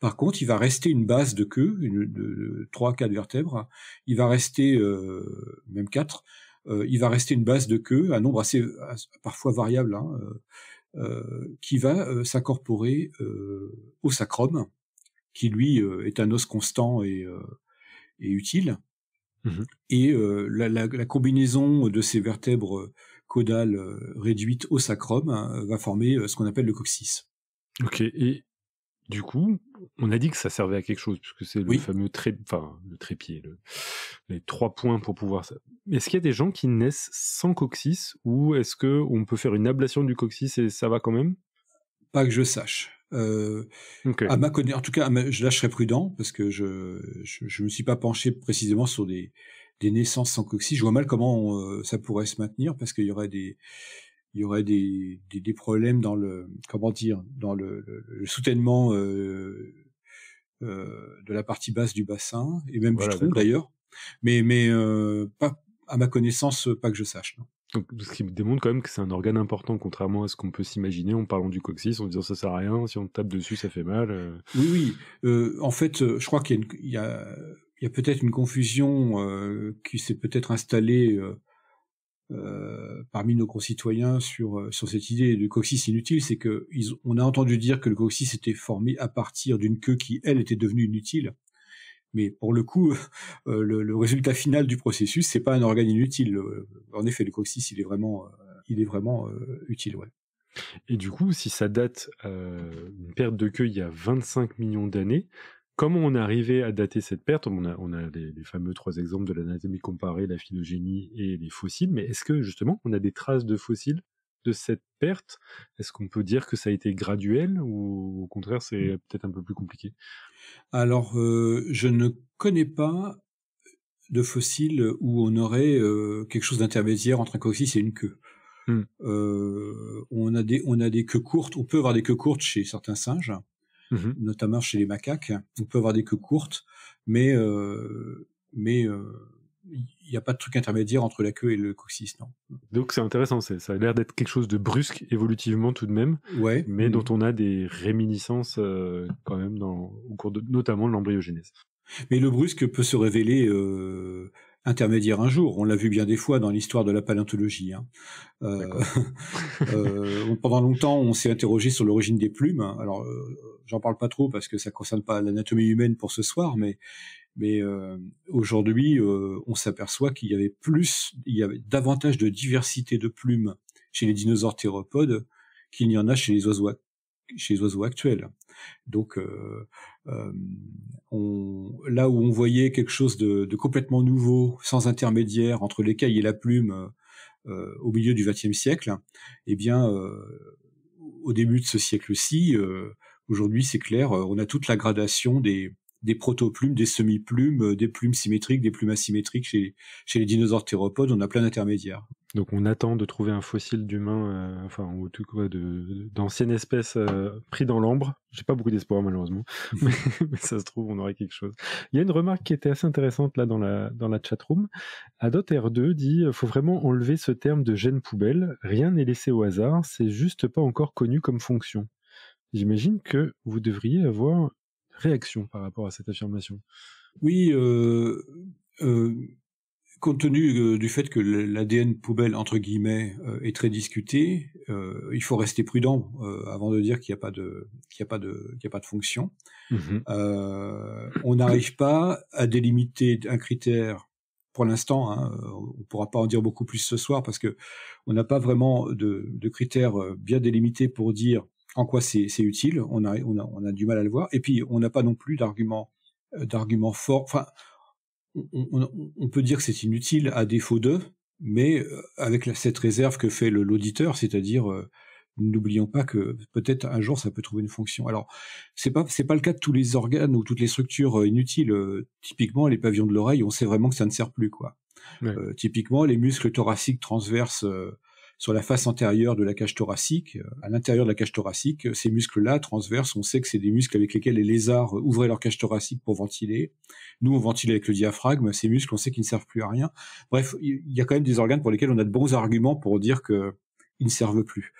Par contre, il va rester une base de queue, de 3-4 vertèbres. Il va rester, même 4, il va rester une base de queue, un nombre assez parfois variable, hein, qui va s'incorporer au sacrum, qui lui est un os constant et utile. Mhm. Et la combinaison de ces vertèbres caudales réduites au sacrum va former ce qu'on appelle le coccyx. Ok, et du coup, on a dit que ça servait à quelque chose, puisque c'est le Oui. fameux le trépied, les 3 points pour pouvoir... Est-ce qu'il y a des gens qui naissent sans coccyx, ou est-ce qu'on peut faire une ablation du coccyx et ça va quand même? Pas que je sache. Ok. En tout cas, je serais prudent parce que je me suis pas penché précisément sur des naissances sans coccyx. Je vois mal comment ça pourrait se maintenir parce qu'il y aurait des problèmes dans le soutènement de la partie basse du bassin et même du Voilà, tronc d'accord. d'ailleurs. Mais pas à ma connaissance, pas que je sache. Non. Donc, ce qui me démontre quand même que c'est un organe important, contrairement à ce qu'on peut s'imaginer en parlant du coccyx, en disant ça sert à rien, si on tape dessus, ça fait mal. Oui. En fait, je crois qu'il y a peut-être une confusion qui s'est peut-être installée parmi nos concitoyens sur cette idée de coccyx inutile. C'est que on a entendu dire que le coccyx était formé à partir d'une queue qui, elle, était devenue inutile. Mais pour le coup, le résultat final du processus, c'est pas un organe inutile. En effet, le coccyx, il est vraiment utile, ouais. Et du coup, si ça date une perte de queue il y a 25 millions d'années, comment on est arrivé à dater cette perte? On a les fameux 3 exemples de l'anatomie comparée, la phylogénie et les fossiles, mais est-ce que justement on a des traces de fossiles de cette perte? Est-ce qu'on peut dire que ça a été graduel, ou au contraire c'est peut-être un peu plus compliqué? Alors, je ne connais pas de fossiles où on aurait quelque chose d'intermédiaire entre un coccyx et une queue. Hmm. On a des queues courtes. On peut avoir des queues courtes chez certains singes, Mhm. notamment chez les macaques. On peut avoir des queues courtes, mais il n'y a pas de truc intermédiaire entre la queue et le coccyx, non. Donc c'est intéressant, ça a l'air d'être quelque chose de brusque évolutivement tout de même, Ouais. mais dont on a des réminiscences quand même au cours de notamment de l'embryogenèse. Mais le brusque peut se révéler intermédiaire un jour. On l'a vu bien des fois dans l'histoire de la paléontologie. Hein. Pendant longtemps, on s'est interrogé sur l'origine des plumes. Alors, j'en parle pas trop parce que ça concerne pas l'anatomie humaine pour ce soir, mais aujourd'hui, on s'aperçoit qu'il y avait davantage de diversité de plumes chez les dinosaures théropodes qu'il n'y en a chez les oiseaux actuels. Donc, là où on voyait quelque chose de complètement nouveau, sans intermédiaire entre l'écaille et la plume au milieu du XXe siècle, eh bien, au début de ce siècle-ci, aujourd'hui, c'est clair, on a toute la gradation des protoplumes, des semi-plumes, des plumes symétriques, des plumes asymétriques chez les dinosaures théropodes. On a plein d'intermédiaires. Donc on attend de trouver un fossile d'humain, ou en tout cas d'ancienne espèce pris dans l'ambre. J'ai pas beaucoup d'espoir malheureusement, mais ça se trouve on aurait quelque chose. Il y a une remarque qui était assez intéressante là dans la chatroom. AdotR2 dit faut vraiment enlever ce terme de gène poubelle. Rien n'est laissé au hasard, c'est juste pas encore connu comme fonction. J'imagine que vous devriez avoir réaction par rapport à cette affirmation. Oui. Compte tenu du fait que l'ADN poubelle entre guillemets est très discuté, il faut rester prudent avant de dire qu'il n'y a pas de fonction. Mmh. On n'arrive pas à délimiter un critère pour l'instant. Hein, on pourra pas en dire beaucoup plus ce soir parce que on n'a pas vraiment de critères bien délimités pour dire en quoi c'est utile. On a du mal à le voir. Et puis on n'a pas non plus d'arguments forts. Enfin, on peut dire que c'est inutile à défaut d'eux, mais avec cette réserve que fait l'auditeur, c'est-à-dire n'oublions pas que peut-être un jour ça peut trouver une fonction. Alors c'est pas le cas de tous les organes ou toutes les structures inutiles. Typiquement les pavillons de l'oreille, on sait vraiment que ça ne sert plus quoi. Ouais. Typiquement les muscles thoraciques transverses sur la face antérieure de la cage thoracique, à l'intérieur de la cage thoracique, ces muscles-là, transverses, on sait que c'est des muscles avec lesquels les lézards ouvraient leur cage thoracique pour ventiler. Nous, on ventile avec le diaphragme. Ces muscles, on sait qu'ils ne servent plus à rien. Bref, il y a quand même des organes pour lesquels on a de bons arguments pour dire qu'ils ne servent plus.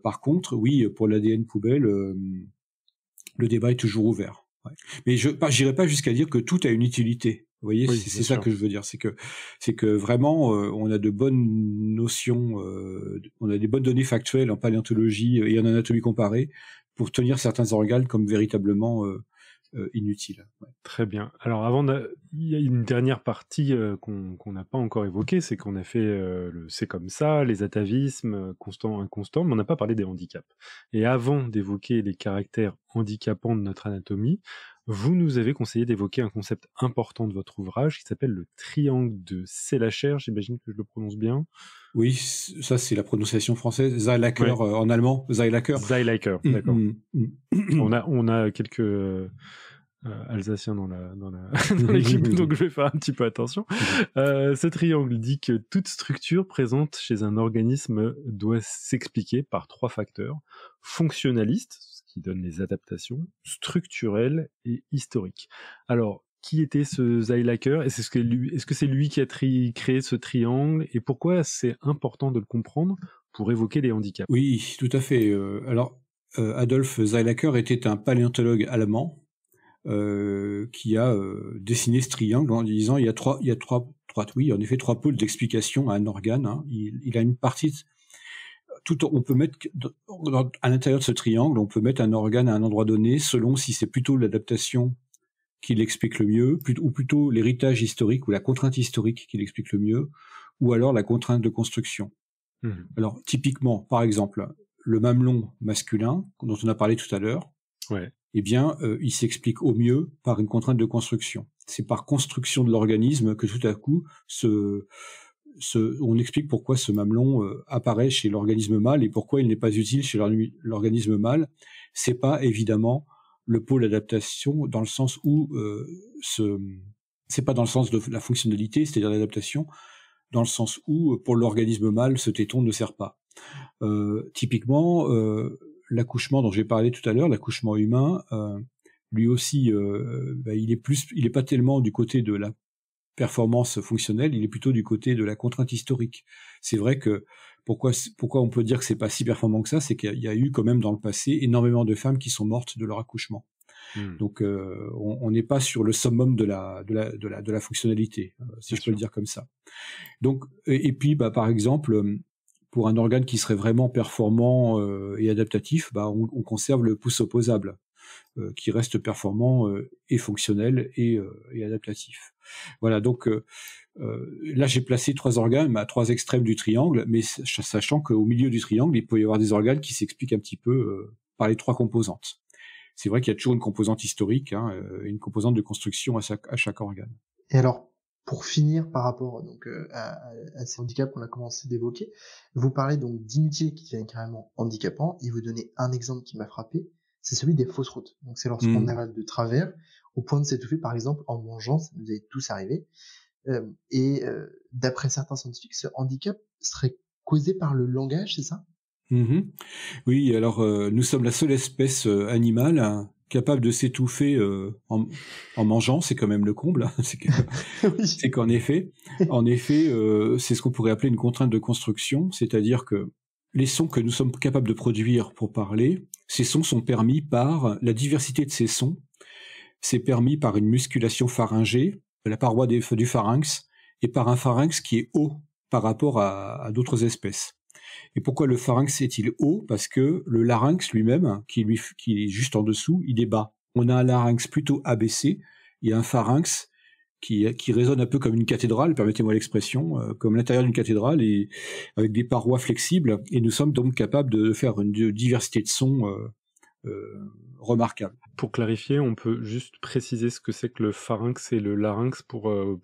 Par contre, oui, pour l'ADN poubelle, le débat est toujours ouvert. Ouais. Mais je n'irai pas jusqu'à dire que tout a une utilité. Vous voyez, oui, c'est ça que je veux dire, c'est que vraiment on a de bonnes notions, on a des bonnes données factuelles en paléontologie et en anatomie comparée pour tenir certains organes comme véritablement inutile. Ouais. Très bien. Alors il y a une dernière partie qu'on n'a pas encore évoquée, c'est qu'on a fait le c'est comme ça, les atavismes, constants, inconstants, mais on n'a pas parlé des handicaps. Et avant d'évoquer les caractères handicapants de notre anatomie, vous nous avez conseillé d'évoquer un concept important de votre ouvrage qui s'appelle le triangle de Selacher, j'imagine que je le prononce bien. Oui, ça c'est la prononciation française. Zeilacher en allemand, Zeilacher. Zeilacher, d'accord. On a quelques Alsaciens dans l'équipe, donc je vais faire un petit peu attention. Ce triangle dit que toute structure présente chez un organisme doit s'expliquer par 3 facteurs: fonctionnaliste, ce qui donne les adaptations, structurel et historique. Alors, qui était ce Zeilacher? Est-ce que c'est lui qui a créé ce triangle? Et pourquoi c'est important de le comprendre pour évoquer les handicaps? Oui, tout à fait. Adolf Zeilacher était un paléontologue allemand qui a dessiné ce triangle en disant il y a trois pôles d'explication à un organe. Hein. Il a une partie on peut mettre à l'intérieur de ce triangle, on peut mettre un organe à un endroit donné selon si c'est plutôt l'adaptation qui l'explique le mieux, ou plutôt l'héritage historique ou la contrainte historique qui l'explique le mieux, ou alors la contrainte de construction. Alors typiquement, par exemple, le mamelon masculin dont on a parlé tout à l'heure. Ouais. Eh bien, il s'explique au mieux par une contrainte de construction. C'est par construction de l'organisme que tout à coup, on explique pourquoi ce mamelon apparaît chez l'organisme mâle et pourquoi il n'est pas utile chez l'organisme mâle. C'est pas évidemment le pôle d'adaptation dans le sens où c'est pas dans le sens de la fonctionnalité, c'est-à-dire l'adaptation, dans le sens où pour l'organisme mâle, ce téton ne sert pas. Typiquement, l'accouchement dont j'ai parlé tout à l'heure, l'accouchement humain, lui aussi, il est pas tellement du côté de la performance fonctionnelle, il est plutôt du côté de la contrainte historique. C'est vrai que pourquoi on peut dire que c'est pas si performant que ça, c'est qu'il y a eu quand même dans le passé énormément de femmes qui sont mortes de leur accouchement. Donc on n'est pas sur le summum de la fonctionnalité, si je peux le dire comme ça. Donc et puis par exemple, pour un organe qui serait vraiment performant et adaptatif, on conserve le pouce opposable, qui reste performant et fonctionnel et adaptatif. Voilà, donc là j'ai placé 3 organes à 3 extrêmes du triangle, mais sachant qu'au milieu du triangle, il peut y avoir des organes qui s'expliquent un petit peu par les 3 composantes. C'est vrai qu'il y a toujours une composante historique, une composante de construction à chaque organe. Et alors, pour finir par rapport donc à ces handicaps qu'on a commencé d'évoquer, vous parlez donc d'inutiles qui deviennent carrément handicapants, et vous donnez un exemple qui m'a frappé, c'est celui des fausses routes. Donc c'est lorsqu'on avale de travers, au point de s'étouffer par exemple en mangeant, ça nous est tous arrivé, et d'après certains scientifiques, ce handicap serait causé par le langage, c'est ça? Oui, alors nous sommes la seule espèce animale capable de s'étouffer en mangeant, c'est quand même le comble. C'est qu'en effet, c'est ce qu'on pourrait appeler une contrainte de construction, c'est-à-dire que les sons que nous sommes capables de produire pour parler, ces sons sont permis par la diversité de ces sons. C'est permis par une musculation pharyngée, la paroi du pharynx, et par un pharynx qui est haut par rapport à d'autres espèces. Et pourquoi le pharynx est-il haut? Parce que le larynx lui-même, qui est juste en dessous, il est bas. On a un larynx plutôt abaissé, et un pharynx qui résonne un peu comme une cathédrale, permettez-moi l'expression, comme l'intérieur d'une cathédrale, et avec des parois flexibles, et nous sommes donc capables de faire une diversité de sons remarquable. Pour clarifier, on peut juste préciser ce que c'est que le pharynx et le larynx pour que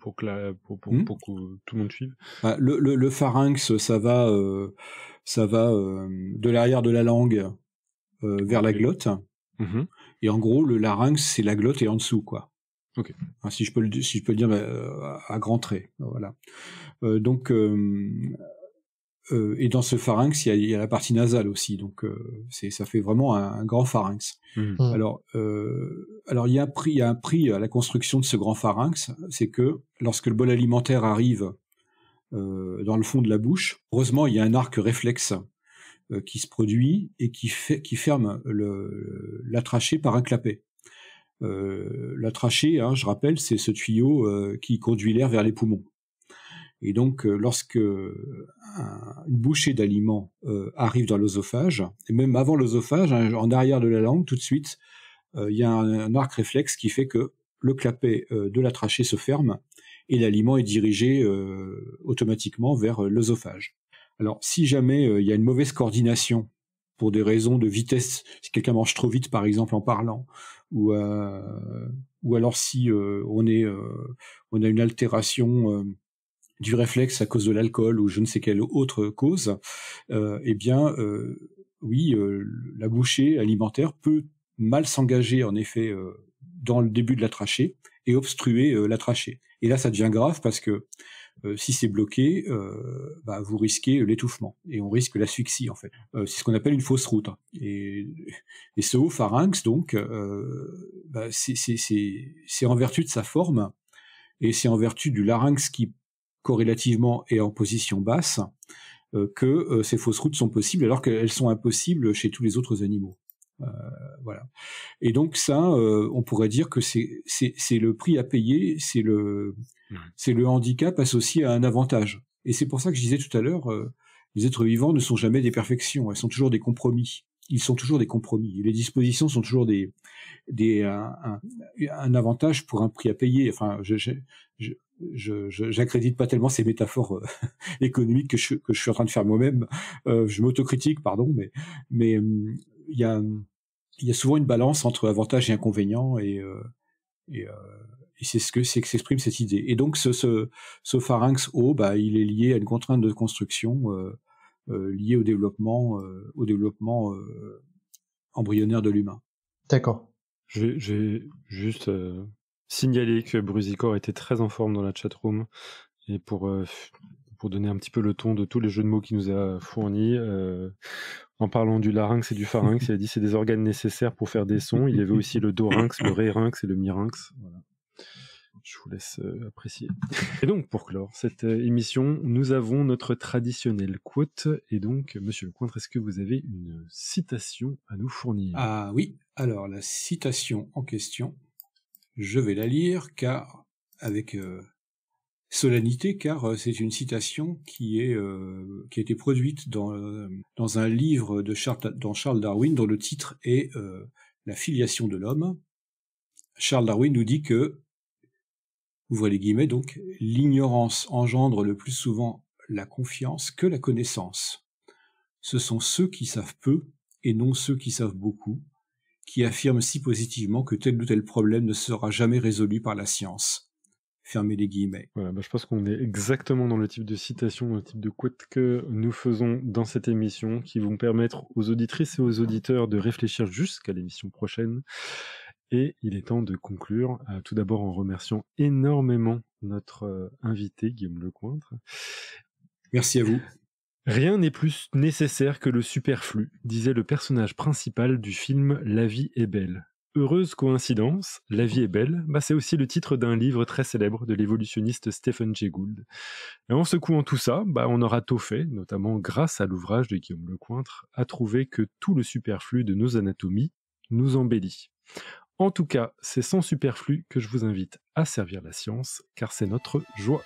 tout le monde suive. Le pharynx, ça va de l'arrière de la langue vers la glotte. Et en gros, le larynx, c'est la glotte et en dessous, quoi. Okay. Si je peux le dire à grands traits. Voilà. Et dans ce pharynx, il y a la partie nasale aussi, donc ça fait vraiment un grand pharynx. Alors il y a un prix à la construction de ce grand pharynx, c'est que lorsque le bol alimentaire arrive dans le fond de la bouche, heureusement il y a un arc réflexe qui se produit et qui ferme la trachée par un clapet. La trachée, je rappelle, c'est ce tuyau qui conduit l'air vers les poumons. Et donc, lorsque une bouchée d'aliments arrive dans l'œsophage, et même avant l'œsophage, en arrière de la langue, tout de suite, il y a un arc réflexe qui fait que le clapet de la trachée se ferme et l'aliment est dirigé automatiquement vers l'œsophage. Alors, si jamais il y a une mauvaise coordination pour des raisons de vitesse, si quelqu'un mange trop vite, par exemple, en parlant, ou alors si on a une altération du réflexe à cause de l'alcool ou je ne sais quelle autre cause, oui, la bouchée alimentaire peut mal s'engager, en effet, dans le début de la trachée et obstruer la trachée. Et là, ça devient grave parce que si c'est bloqué, vous risquez l'étouffement et on risque l'asphyxie en fait. C'est ce qu'on appelle une fausse route. Et ce haut pharynx, donc, c'est en vertu de sa forme et c'est en vertu du larynx qui corrélativement est en position basse que ces fausses routes sont possibles alors qu'elles sont impossibles chez tous les autres animaux. Voilà. Et donc ça, on pourrait dire que c'est le prix à payer, c'est le handicap associé à un avantage. Et c'est pour ça que je disais tout à l'heure, les êtres vivants ne sont jamais des perfections, elles sont toujours des compromis. Ils sont toujours des compromis. Et les dispositions sont toujours un avantage pour un prix à payer. Enfin, j'accrédite pas tellement ces métaphores économiques que je suis en train de faire moi-même. Je m'autocritique, pardon, mais il y a souvent une balance entre avantages et inconvénients et c'est ce que s'exprime cette idée. Et donc ce pharynx haut, il est lié à une contrainte de construction liée au développement embryonnaire de l'humain. D'accord. J'ai juste signalé que Brusicor était très en forme dans la chatroom et pour donner un petit peu le ton de tous les jeux de mots qu'il nous a fournis. En parlant du larynx et du pharynx, il a dit c'est des organes nécessaires pour faire des sons. Il y avait aussi le dorynx, le rérynx et le myrinx. Voilà. Je vous laisse apprécier. Et donc, pour clore cette émission, nous avons notre traditionnel quote. Et donc, Monsieur Lecointre, est-ce que vous avez une citation à nous fournir ? Ah oui, alors la citation en question, je vais la lire car avec solennité, car c'est une citation qui a été produite dans un livre de Charles Darwin dont le titre est La filiation de l'homme. Charles Darwin nous dit que, ouvrez les guillemets donc, l'ignorance engendre le plus souvent la confiance que la connaissance. Ce sont ceux qui savent peu et non ceux qui savent beaucoup, qui affirment si positivement que tel ou tel problème ne sera jamais résolu par la science. Fermez les guillemets. Voilà, je pense qu'on est exactement dans le type de citation, le type de quote que nous faisons dans cette émission, qui vont permettre aux auditrices et aux auditeurs de réfléchir jusqu'à l'émission prochaine. Et il est temps de conclure, tout d'abord en remerciant énormément notre invité, Guillaume Lecointre. Merci à vous. Rien n'est plus nécessaire que le superflu, disait le personnage principal du film La vie est belle. Heureuse coïncidence, La vie est belle, c'est aussi le titre d'un livre très célèbre de l'évolutionniste Stephen Jay Gould. Et en secouant tout ça, on aura tôt fait, notamment grâce à l'ouvrage de Guillaume Lecointre, à trouver que tout le superflu de nos anatomies nous embellit. En tout cas, c'est sans superflu que je vous invite à servir la science, car c'est notre joie.